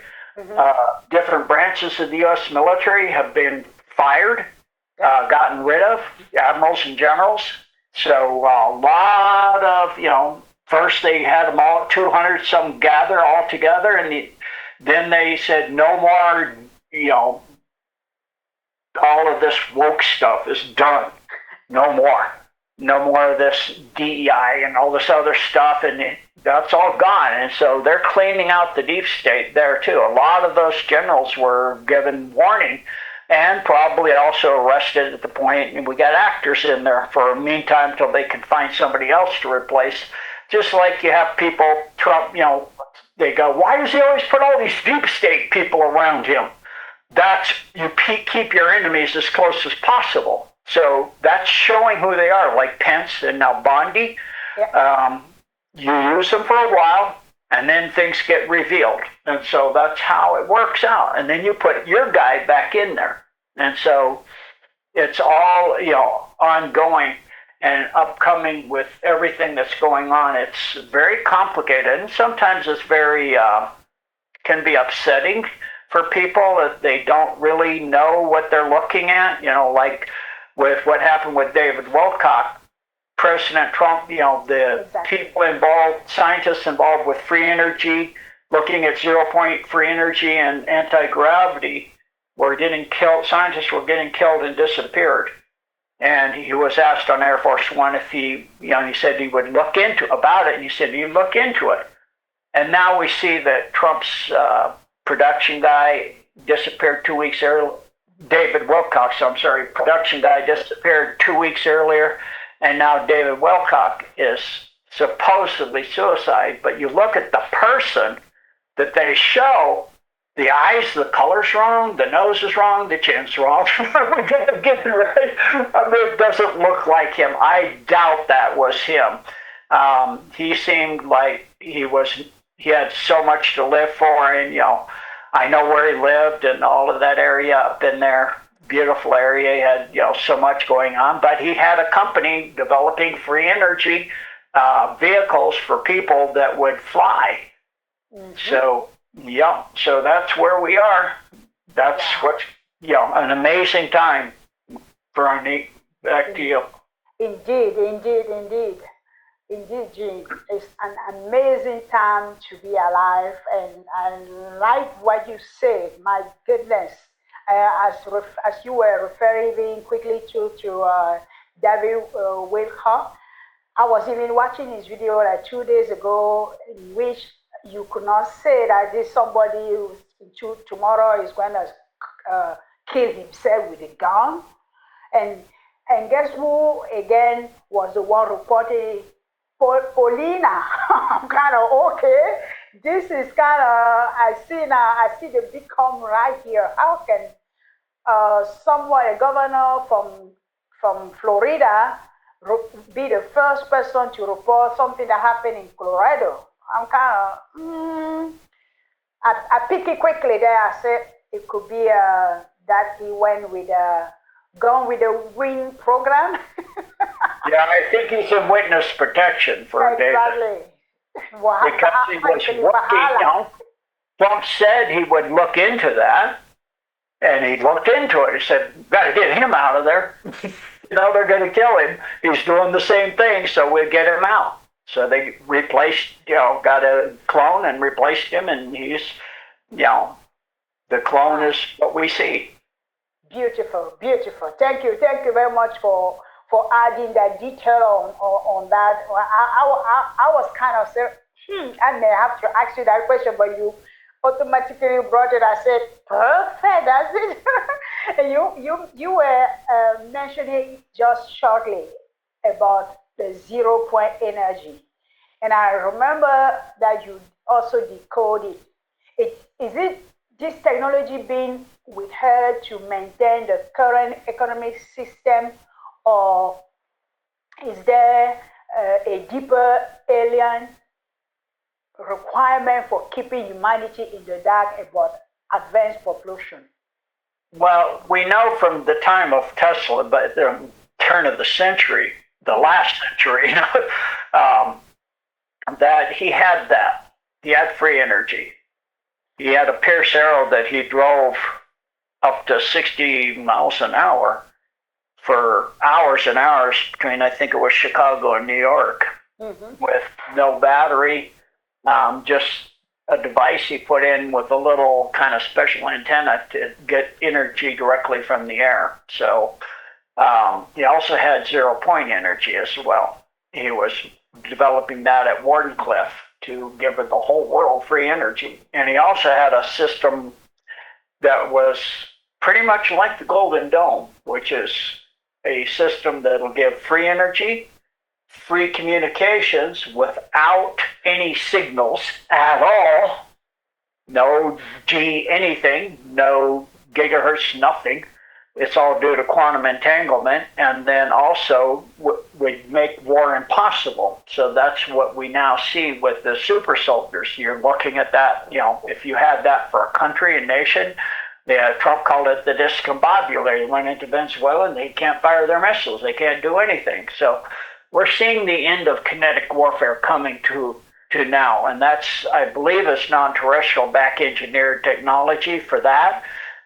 Different branches of the U.S. military have been fired, gotten rid of, admirals and generals. So a lot of, first they had them all, 200 some gather all together, and then they said no more, all of this woke stuff is done. No more. No more of this DEI and all this other stuff, and that's all gone. And so they're cleaning out the deep state there too. A lot of those generals were given warning and probably also arrested at the point, and we got actors in there for a meantime until they can find somebody else to replace. Just like you have people, Trump, they go, why does he always put all these deep state people around him? That's, you keep your enemies as close as possible. So that's showing who they are, like Pence and now Bondi. Yeah. You use them for a while, and then things get revealed. And so that's how it works out. And then you put your guy back in there. And so it's all, ongoing and upcoming with everything that's going on. It's very complicated, and sometimes it's very, can be upsetting for people that they don't really know what they're looking at, like with what happened with David Wilcock, President Trump, the people involved, scientists involved with free energy, looking at 0-point free energy and anti-gravity, were getting killed, scientists were getting killed and disappeared. And he was asked on Air Force One if he said he would look into about it, and he said, you look into it. And now we see that Trump's production guy disappeared 2 weeks earlier. David Wilcock, production guy disappeared 2 weeks earlier, and now David Wilcock is supposedly suicide. But you look at the person that they show, the eyes, the color's wrong, the nose is wrong, the chin's wrong. We gotta get it right. I mean, it doesn't look like him. I doubt that was him. He seemed like he had so much to live for, and I know where he lived and all of that area up in there. Beautiful area. He had so much going on, but he had a company developing free energy vehicles for people that would fly. So so that's where we are. That's what's an amazing time, Veronique. Back to you. Indeed, Gene. It's an amazing time to be alive, and I like what you said. My goodness, as you were referring quickly to David Wilcock, I was even watching his video like 2 days ago, in which you could not say that this somebody who tomorrow is going to kill himself with a gun, and guess who again was the one reporting? Paulina. I'm kind of okay. This is kind of, I see the big come right here. How can a governor from Florida be the first person to report something that happened in Colorado? I'm kind of, I pick it quickly there. I said it could be that he went with gone with the wind program. Yeah, I think he's in witness protection for David. Because he was looking, Trump said he would look into that, and he looked into it. He said, got to get him out of there. They're going to kill him. He's doing the same thing, so we'll get him out. So they replaced, got a clone and replaced him, and he's, the clone is what we see. Beautiful. Thank you very much for adding that detail on that. I was kind of saying, I may have to ask you that question, but you automatically brought it. I said, perfect, that's it. And you were mentioning just shortly about the 0-point energy. And I remember that you also decoded it. Is it this technology being withheld to maintain the current economic system, or is there a deeper alien requirement for keeping humanity in the dark about advanced propulsion? Well, we know from the time of Tesla, but the turn of the century, the last century, that he had that. He had free energy. He had a Pierce Arrow that he drove up to 60 miles an hour for hours and hours between, I think it was Chicago and New York, with no battery, just a device he put in with a little kind of special antenna to get energy directly from the air. So he also had 0-point energy as well. He was developing that at Wardenclyffe to give the whole world free energy. And he also had a system that was pretty much like the Golden Dome, which is a system that will give free energy, free communications without any signals at all, no G anything, no gigahertz, nothing. It's all due to quantum entanglement, and then also would make war impossible. So that's what we now see with the super soldiers. You're looking at that, if you had that for a country, a nation, Trump called it the discombobulator. They went into Venezuela and they can't fire their missiles. They can't do anything. So we're seeing the end of kinetic warfare coming to now, and that's, I believe, is non-terrestrial back-engineered technology for that.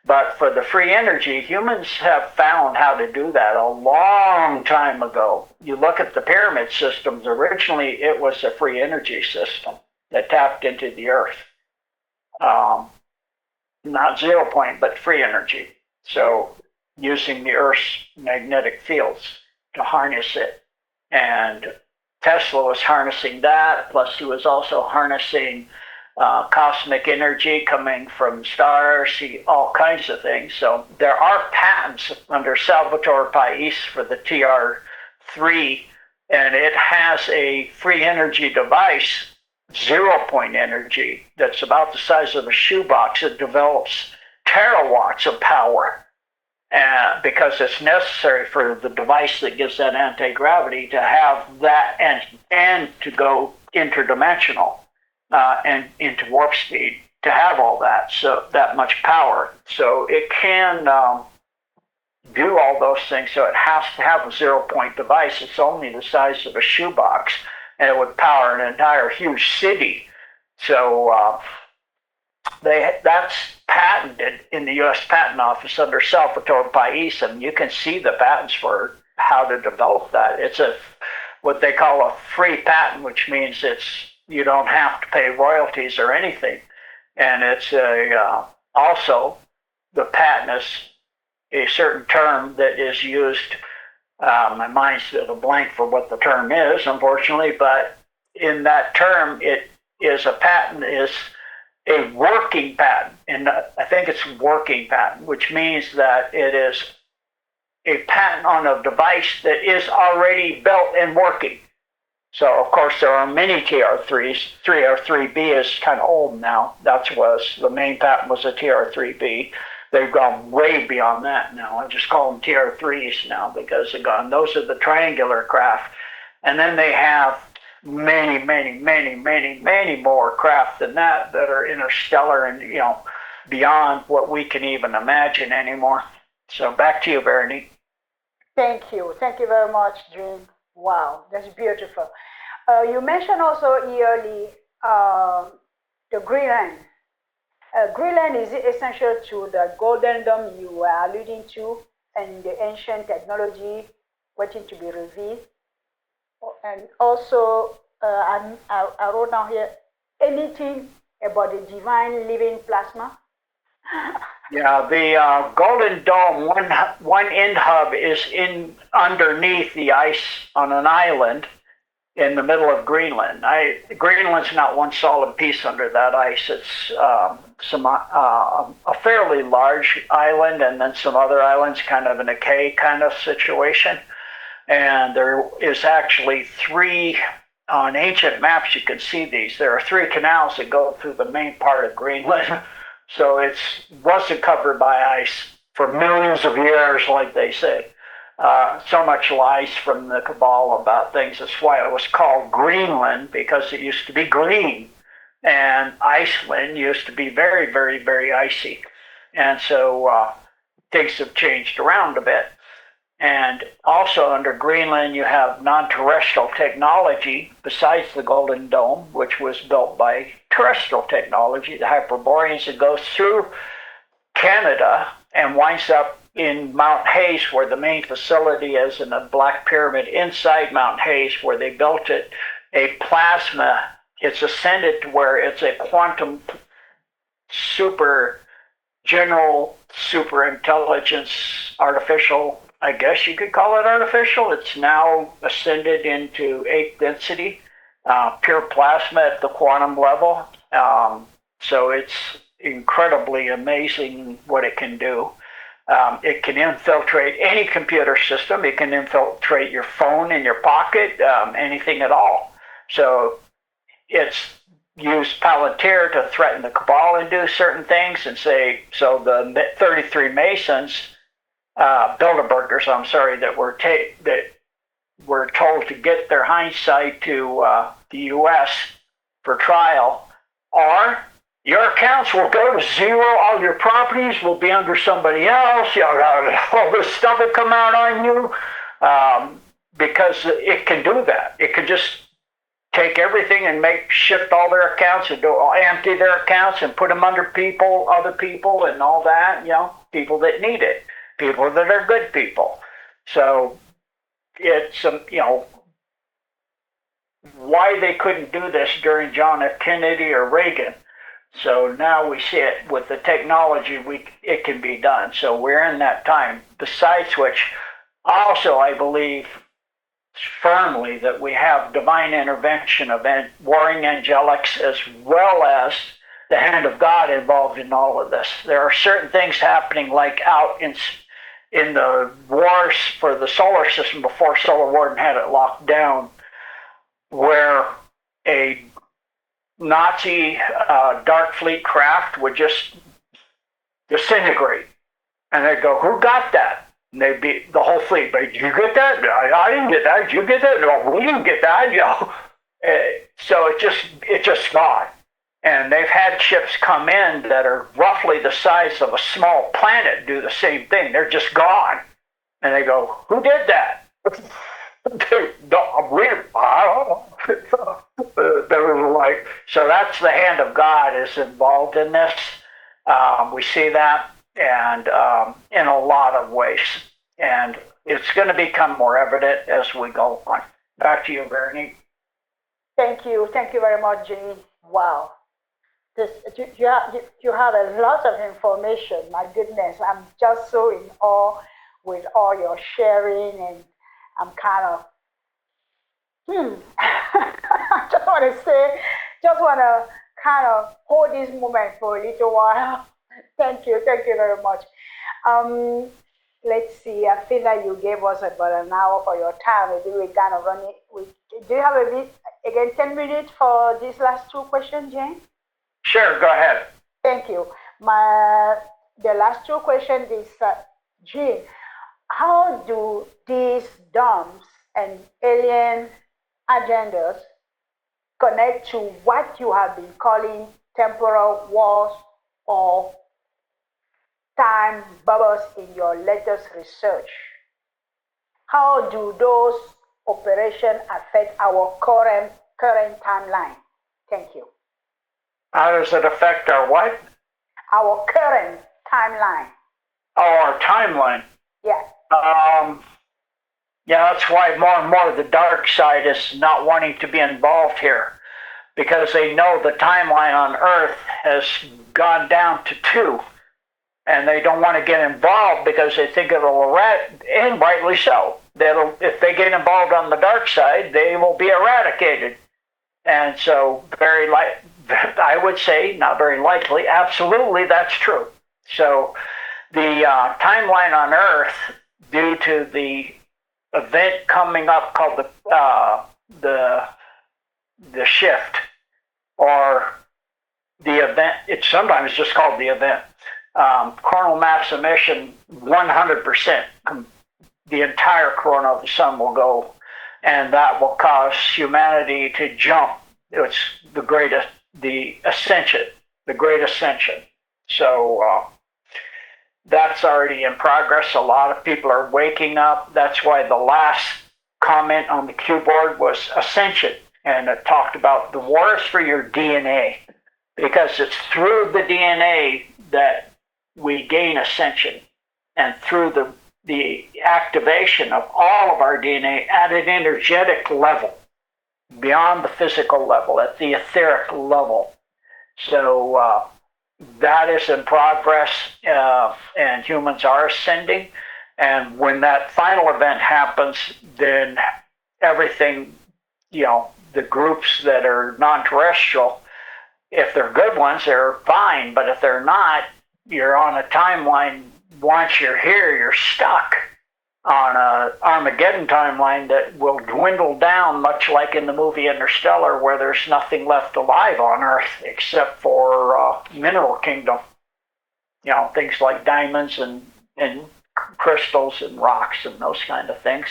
But for the free energy, humans have found how to do that a long time ago. You look at the pyramid systems, originally it was a free energy system that tapped into the earth. Not 0-point, but free energy. So using the earth's magnetic fields to harness it. And Tesla was harnessing that, plus he was also harnessing cosmic energy coming from stars, all kinds of things. So there are patents under Salvatore Pais for the TR3, and it has a free energy device, 0-point energy, that's about the size of a shoebox. It develops terawatts of power because it's necessary for the device that gives that anti-gravity to have that and to go interdimensional. And into warp speed to have all that, so that much power. So it can do all those things. So it has to have a 0-point device. It's only the size of a shoebox, and it would power an entire huge city. So that's patented in the U.S. Patent Office under Salvatore Pais, and you can see the patents for how to develop that. It's what they call a free patent, which means you don't have to pay royalties or anything. And it's also, the patent is a certain term that is used. My mind's at a blank for what the term is, unfortunately, but in that term, it is a patent, is a working patent. And I think it's working patent, which means that it is a patent on a device that is already built and working. So, of course, there are many TR3s. TR3B is kind of old now. The main patent was a TR3B. They've gone way beyond that now. I just call them TR3s now because they've gone. Those are the triangular craft. And then they have many, many, many, many, many more craft than that are interstellar and, beyond what we can even imagine anymore. So back to you, Veronique. Thank you. Thank you very much, Gene. Wow, that's beautiful. You mentioned also early the Greenland. Greenland is essential to the Golden Dome you were alluding to and the ancient technology waiting to be revealed. And also, I wrote down here, anything about the divine living plasma? Yeah, the Golden Dome, one end hub is underneath the ice on an island in the middle of Greenland. Greenland's not one solid piece under that ice. It's a fairly large island and then some other islands kind of in a K kind of situation. And there is actually on ancient maps you can see these. There are 3 canals that go through the main part of Greenland. So it wasn't covered by ice for millions of years, like they say. So much lies from the cabal about things. That's why it was called Greenland, because it used to be green. And Iceland used to be very, very, very icy. And so things have changed around a bit. And also under Greenland, you have non-terrestrial technology besides the Golden Dome, which was built by terrestrial technology, the Hyperboreans, that goes through Canada and winds up in Mount Hayes, where the main facility is, in the Black Pyramid inside Mount Hayes, where they built it. A plasma, it's ascended to where it's a quantum super general super intelligence artificial, I guess you could call it artificial. It's now ascended into eighth density, pure plasma at the quantum level. So it's incredibly amazing what it can do. It can infiltrate any computer system. It can infiltrate your phone in your pocket, anything at all. So it's used Palantir to threaten the Cabal and do certain things, and say, so the 33 Masons, Bilderbergers, I'm sorry, that were told to get their hindsight to the U.S. for trial, or your accounts will go to zero, all your properties will be under somebody else, all this stuff will come out on you, because it can do that. It can just take everything and shift all their accounts and empty their accounts and put them under other people and all that, people that need it, people that are good people. So it's, why they couldn't do this during John F. Kennedy or Reagan. So now we see it with the technology, it can be done. So we're in that time. Besides which, also I believe firmly that we have divine intervention of warring angelics, as well as the hand of God involved in all of this. There are certain things happening, like out in the wars for the solar system before Solar Warden had it locked down, where a Nazi Dark Fleet craft would just disintegrate, and they'd go, "Who got that?" And they'd be the whole fleet. But did you get that? I didn't get that. Did you get that? No, we didn't get that. So it just gone. And they've had ships come in that are roughly the size of a small planet do the same thing. They're just gone. And they go, "Who did that?" I don't know. They were like, so that's the hand of God is involved in this. We see that, and in a lot of ways. And it's going to become more evident as we go on. Back to you, Veronique. Thank you very much, Gene. Wow. You have a lot of information. My goodness, I'm just so in awe with all your sharing, and I'm kind of, I just want to kind of hold this moment for a little while. Thank you very much. Let's see, I feel like you gave us about an hour for your time. Maybe we're kind of running. Do you have a bit, again, 10 minutes for these last two questions, Jane? Sure, go ahead. Thank you. The last two questions is, Jane, how do these DOMs and alien agendas connect to what you have been calling temporal wars or time bubbles in your latest research? How do those operations affect our current timeline? Thank you. How does it affect our what? Our current timeline. Oh, our timeline. Yeah. Yeah, that's why more and more the dark side is not wanting to be involved here, because they know the timeline on Earth has gone down to 2, and they don't want to get involved because they think it'll and rightly so. If they get involved on the dark side, they will be eradicated. And so I would say, not very likely, absolutely that's true. So the timeline on Earth, due to the event coming up called the shift, or the event, it's sometimes just called the event. Coronal mass emission, 100%, the entire corona of the sun will go, and that will cause humanity to jump. It's the greatest the ascension, the great ascension. So that's already in progress. A lot of people are waking up. That's why the last comment on the cue board was ascension. And it talked about the wars for your DNA, because it's through the DNA that we gain ascension, and through the activation of all of our DNA at an energetic level, beyond the physical level, at the etheric level. So that is in progress, and humans are ascending. And when that final event happens, then everything, the groups that are non-terrestrial, if they're good ones, they're fine. But if they're not, you're on a timeline. Once you're here, you're stuck on a Armageddon timeline that will dwindle down, much like in the movie Interstellar, where there's nothing left alive on Earth except for mineral kingdom. Things like diamonds and crystals and rocks and those kind of things.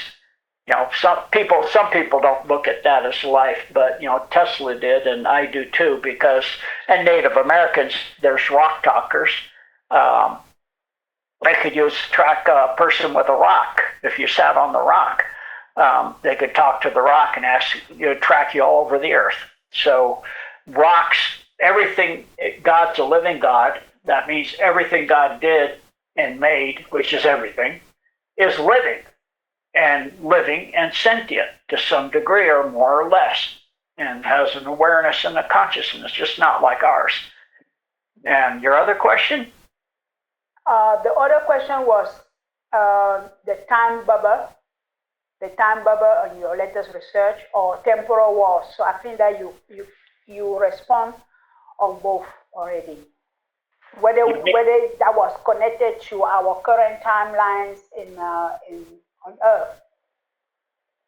Some people don't look at that as life, but Tesla did, and I do too, because and Native Americans, there's rock talkers. They could track a person with a rock. If you sat on the rock, they could talk to the rock and track you all over the earth. So rocks, everything, God's a living God. That means everything God did and made, which is everything, is living and sentient to some degree, or more or less, and has an awareness and a consciousness, just not like ours. And your other question? The other question was the time bubble on your latest research, or temporal wars. So I think that you respond on both already. Whether that was connected to our current timelines on Earth,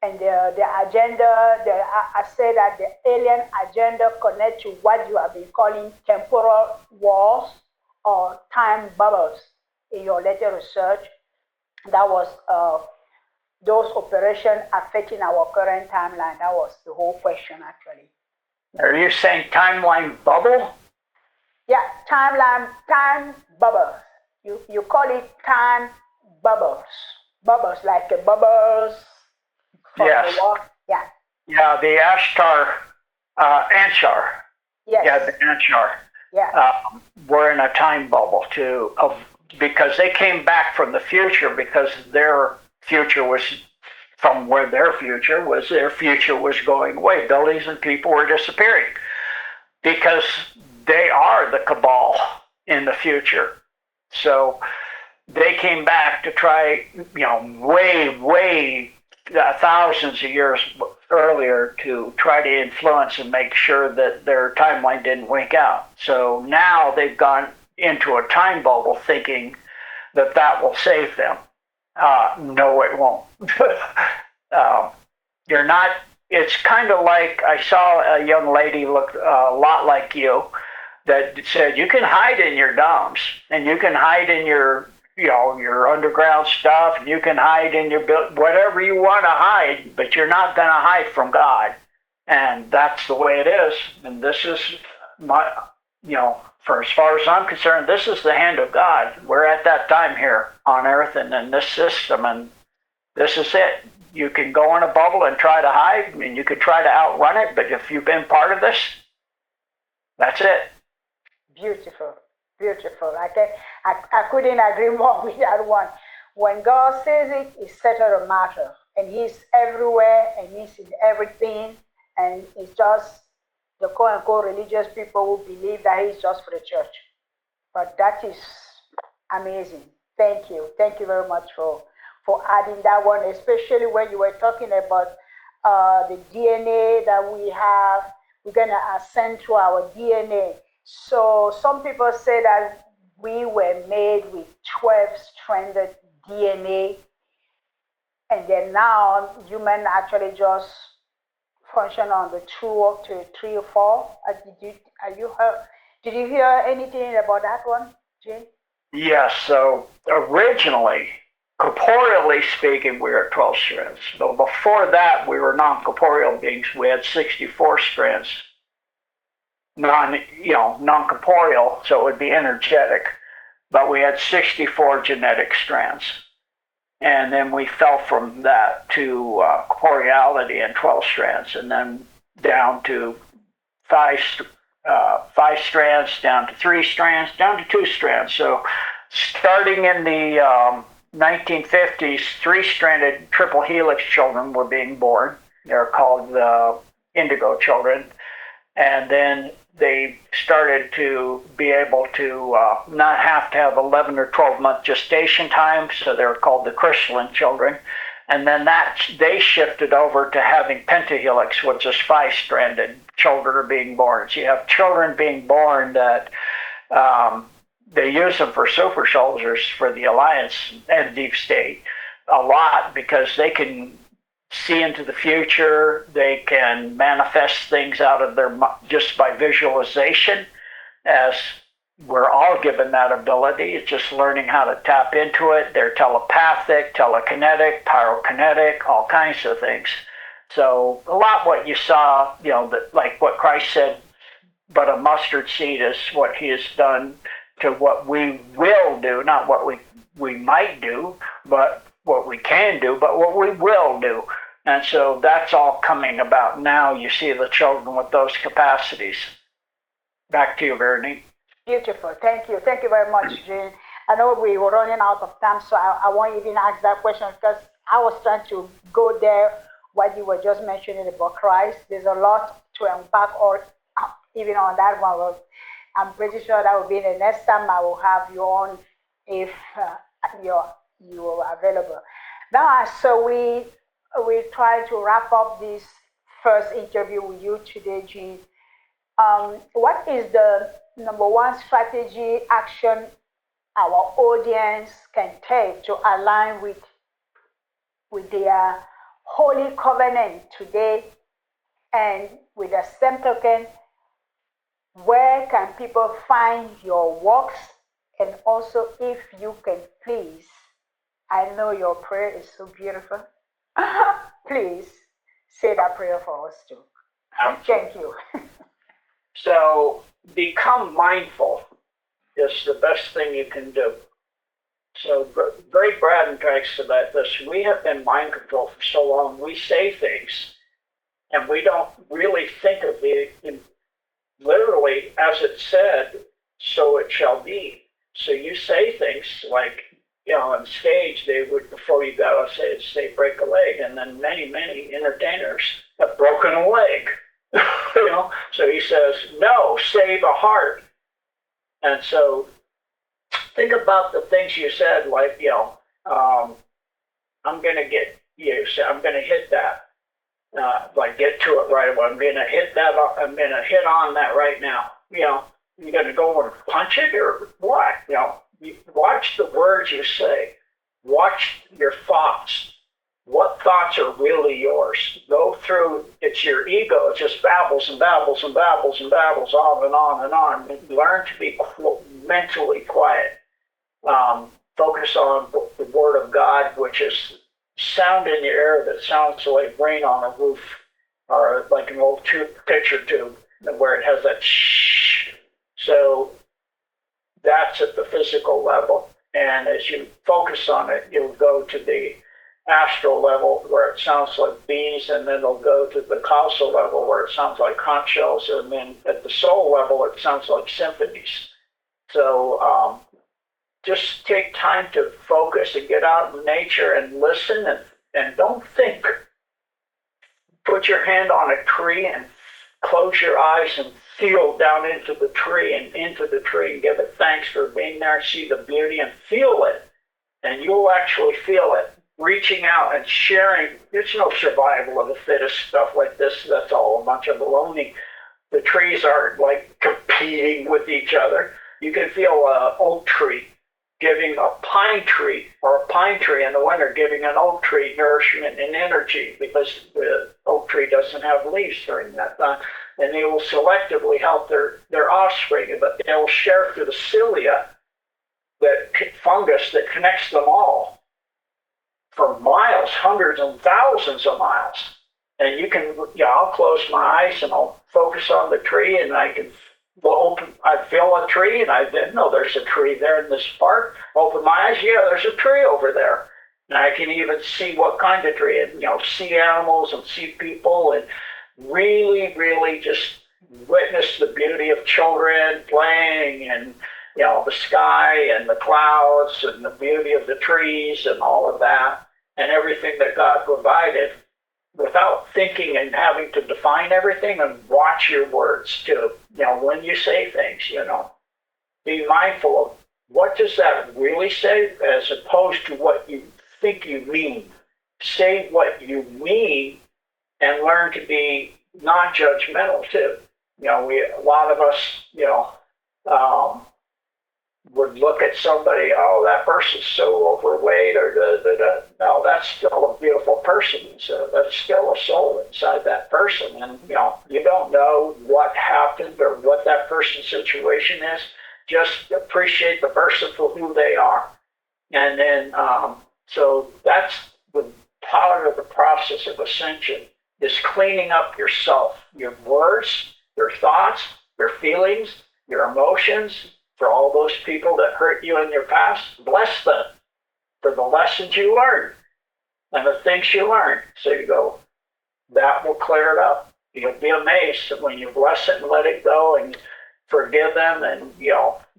and the agenda. I say that the alien agenda connect to what you have been calling temporal wars or time bubbles in your later research. That was those operations affecting our current timeline. That was the whole question, actually. Are you saying timeline bubble? Yeah, time bubbles. You call it time bubbles. Bubbles, like the bubbles from yes. the water. Yeah. Yeah, the Anshar. Yes. Yeah, the Anshar. Yeah. We're in a time bubble too, because they came back from the future, because their future was from where their future was going away. Buildings and people were disappearing because they are the cabal in the future. So they came back to try, way thousands of years earlier, to try to influence and make sure that their timeline didn't wink out. So now they've gone into a time bubble thinking that will save them. No, it won't. You're not. It's kind of like, I saw a young lady look a lot like you, that said you can hide in your domes, and you can hide in your underground stuff, and you can hide in your whatever you want to hide, but you're not going to hide from God. And that's the way it is. And this is my, for as far as I'm concerned, this is the hand of God. We're at that time here on Earth and in this system, and this is it. You can go in a bubble and try to hide, and you could try to outrun it, but if you've been part of this, that's it. Beautiful. Beautiful. I couldn't agree more with that one. When God says it, it's settled a matter. And He's everywhere, and He's in everything. And it's just the quote-unquote religious people who believe that He's just for the church. But that is amazing. Thank you. Thank you very much for adding that one, especially when you were talking about the DNA that we have. We're going to ascend to our DNA. So some people say that we were made with 12-stranded DNA, and then now human actually just function on the 2 to 3 or 4. Did you hear anything about that one, Gene? Yes. So originally, corporeally speaking, we were 12 strands. So before that, we were non-corporeal beings. We had 64 strands. non-corporeal, so it would be energetic. But we had 64 genetic strands. And then we fell from that to corporeality and 12 strands, and then down to five strands, down to 3 strands, down to 2 strands. So starting in the 1950s, 3-stranded triple helix children were being born. They're called the indigo children. And then they started to be able to not have to have 11 or 12-month gestation time, so they're called the crystalline children. And then they shifted over to having pentahelix, which is 5-stranded children are being born. So you have children being born that they use them for super soldiers for the Alliance and Deep State a lot because they can see into the future. They can manifest things out of their just by visualization, as we're all given that ability. It's just learning how to tap into it. They're telepathic, telekinetic, pyrokinetic, all kinds of things. So a lot what you saw, like what Christ said, but a mustard seed is what he has done to what we will do, not what we might do, but what we can do, but what we will do. And so that's all coming about now. You see the children with those capacities. Back to you, Veronique. Beautiful. Thank you. Thank you very much, Gene. I know we were running out of time, so I won't even ask that question because I was trying to go there what you were just mentioning about Christ. There's a lot to unpack, or even on that one. I'm pretty sure that will be the next time I will have you on if you are available. Now, so we try to wrap up this first interview with you today, Gene. What is the number one strategy action our audience can take to align with their holy covenant today? And with the same token, where can people find your works? And also, if you can please, I know your prayer is so beautiful. Please say that prayer for us too. Thank you. So become mindful is the best thing you can do. So Great Braden talks about this. We have been mind controlled for so long. We say things, and we don't really think of it literally as it said, so it shall be. So you say things like, on stage, they would, before you go, say break a leg, and then many entertainers have broken a leg. So he says, no, save a heart. And so think about the things you said, like, I'm going to get you, so I'm going to hit that, like get to it right away. I'm going to hit that, I'm going to hit on that right now. You're going to go and punch it or what? Watch the words you say. Watch your thoughts. What thoughts are really yours? Go through, it's your ego. It just babbles and babbles and babbles and babbles on and on and on. Learn to be mentally quiet. Focus on the Word of God, which is sound in the air that sounds like rain on a roof, or like an old picture tube where it has that shh. So that's at the physical level. And as you focus on it, you'll go to the astral level where it sounds like bees, and then it'll go to the causal level where it sounds like conch shells, and then at the soul level it sounds like symphonies. So just take time to focus and get out in nature and listen, and don't think. Put your hand on a tree and close your eyes and feel down into the tree and give it thanks for being there. See the beauty and feel it, and you'll actually feel it. Reaching out and sharing. There's no survival of the fittest stuff like this. That's all a bunch of baloney. The trees aren't like competing with each other. You can feel an oak tree giving a pine tree, or a pine tree in the winter giving an oak tree nourishment and energy, because the oak tree doesn't have leaves during that time. And they will selectively help their offspring, but they will share through the cilia, that fungus that connects them all for miles, hundreds and thousands of miles. And you can, I'll close my eyes and I'll focus on the tree, and I can I feel a tree, and I didn't know there's a tree there in this park. Open my eyes, yeah, there's a tree over there. And I can even see what kind of tree, and see animals and see people, and really, really just witness the beauty of children playing, and the sky and the clouds and the beauty of the trees and all of that, and everything that God provided, without thinking and having to define everything. And watch your words too. When you say things, be mindful of what does that really say as opposed to what you think you mean. Say what you mean and learn to be non-judgmental too. A lot of us, would look at somebody, oh, that person's so overweight, or da, da, da. No, that's still a beautiful person. So that's still a soul inside that person. And, you don't know what happened or what that person's situation is. Just appreciate the person for who they are. And then, so that's the part of the process of ascension, is cleaning up yourself, your words, your thoughts, your feelings, your emotions. For all those people that hurt you in your past, bless them for the lessons you learned and the things you learned. So you go, that will clear it up. You'll be amazed when you bless it and let it go and forgive them. And,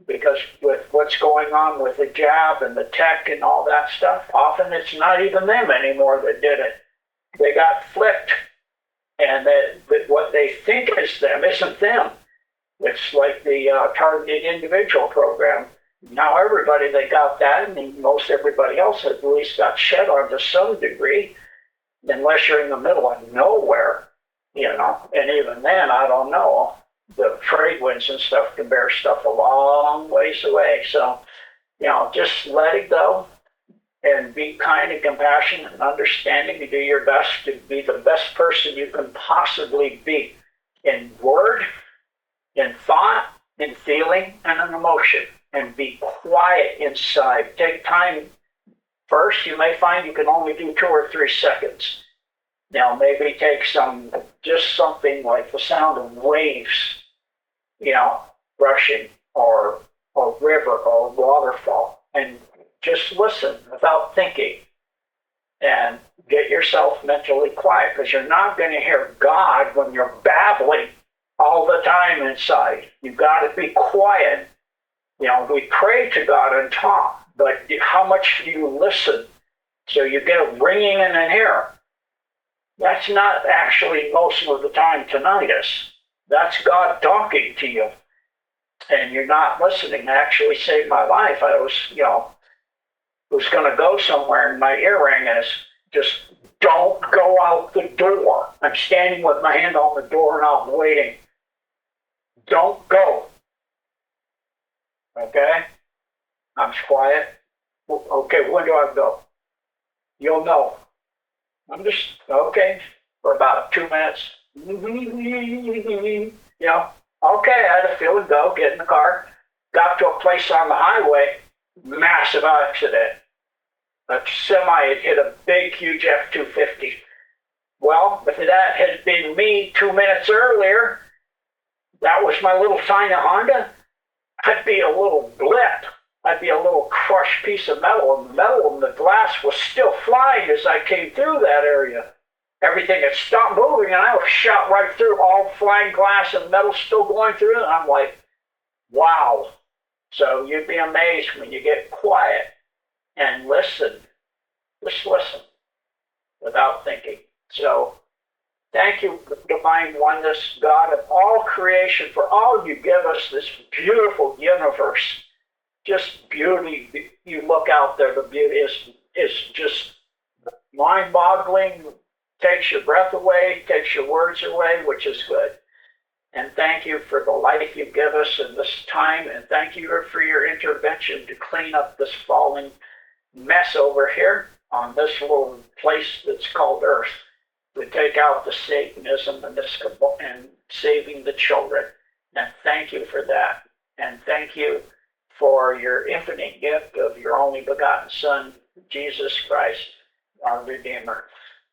because with what's going on with the jab and the tech and all that stuff, often it's not even them anymore that did it. They got flipped. And what they think is them isn't them. It's like the targeted individual program. Now everybody that got that, and most everybody else at least got shed on to some degree, unless you're in the middle of nowhere, and even then, I don't know. The trade winds and stuff can bear stuff a long ways away. So, just let it go and be kind and compassionate and understanding, and do your best to be the best person you can possibly be in word, in thought, in feeling, and in emotion. And be quiet inside. Take time. First, you may find you can only do 2 or 3 seconds. Now, maybe take just something like the sound of waves, rushing, or a river or a waterfall, and just listen without thinking. And get yourself mentally quiet, because you're not going to hear God when you're babbling all the time inside. You've got to be quiet. We pray to God and talk, but how much do you listen? So you get a ringing in an ear. That's not actually most of the time tinnitus. That's God talking to you, and you're not listening. It actually saved my life. I was going to go somewhere, and my ear rang, and it's just, don't go out the door. I'm standing with my hand on the door, and I'm waiting. Don't go. Okay? I'm quiet. Okay, when do I go? You'll know. I'm just, okay, for about 2 minutes. Okay, I had a feeling, go, get in the car. Got to a place on the highway, massive accident. A semi had hit a big, huge F-250. Well, if that had been me 2 minutes earlier, that was my little tiny Honda, I'd be a little blip. I'd be a little crushed piece of metal, and the glass was still flying as I came through that area. Everything had stopped moving, and I was shot right through, all flying glass and metal still going through it. And I'm like, wow. So you'd be amazed when you get quiet and listen. Just listen without thinking. So thank you, divine oneness, God of all creation, for all you give us, this beautiful universe. Just beauty. You look out there, the beauty is just mind-boggling. Takes your breath away, takes your words away, which is good. And thank you for the life you give us in this time, and thank you for your intervention to clean up this falling mess over here on this little place that's called Earth. To take out the Satanism and saving the children. And thank you for that. And thank you for your infinite gift of your only begotten Son, Jesus Christ, our Redeemer.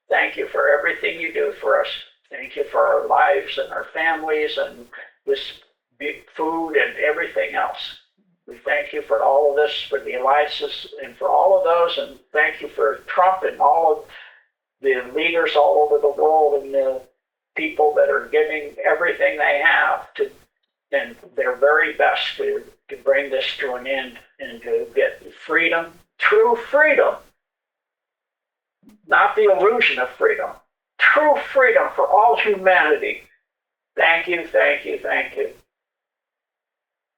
Thank you for everything you do for us. Thank you for our lives and our families and this food and everything else. We thank you for all of this, for the alliances and for all of those, and thank you for Trump and all of the leaders all over the world and the people that are giving everything they have to and their very best to bring this to an end and to get freedom, true freedom, not the illusion of freedom, true freedom for all humanity. Thank you, thank you, thank you.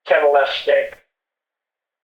Have a blessed day.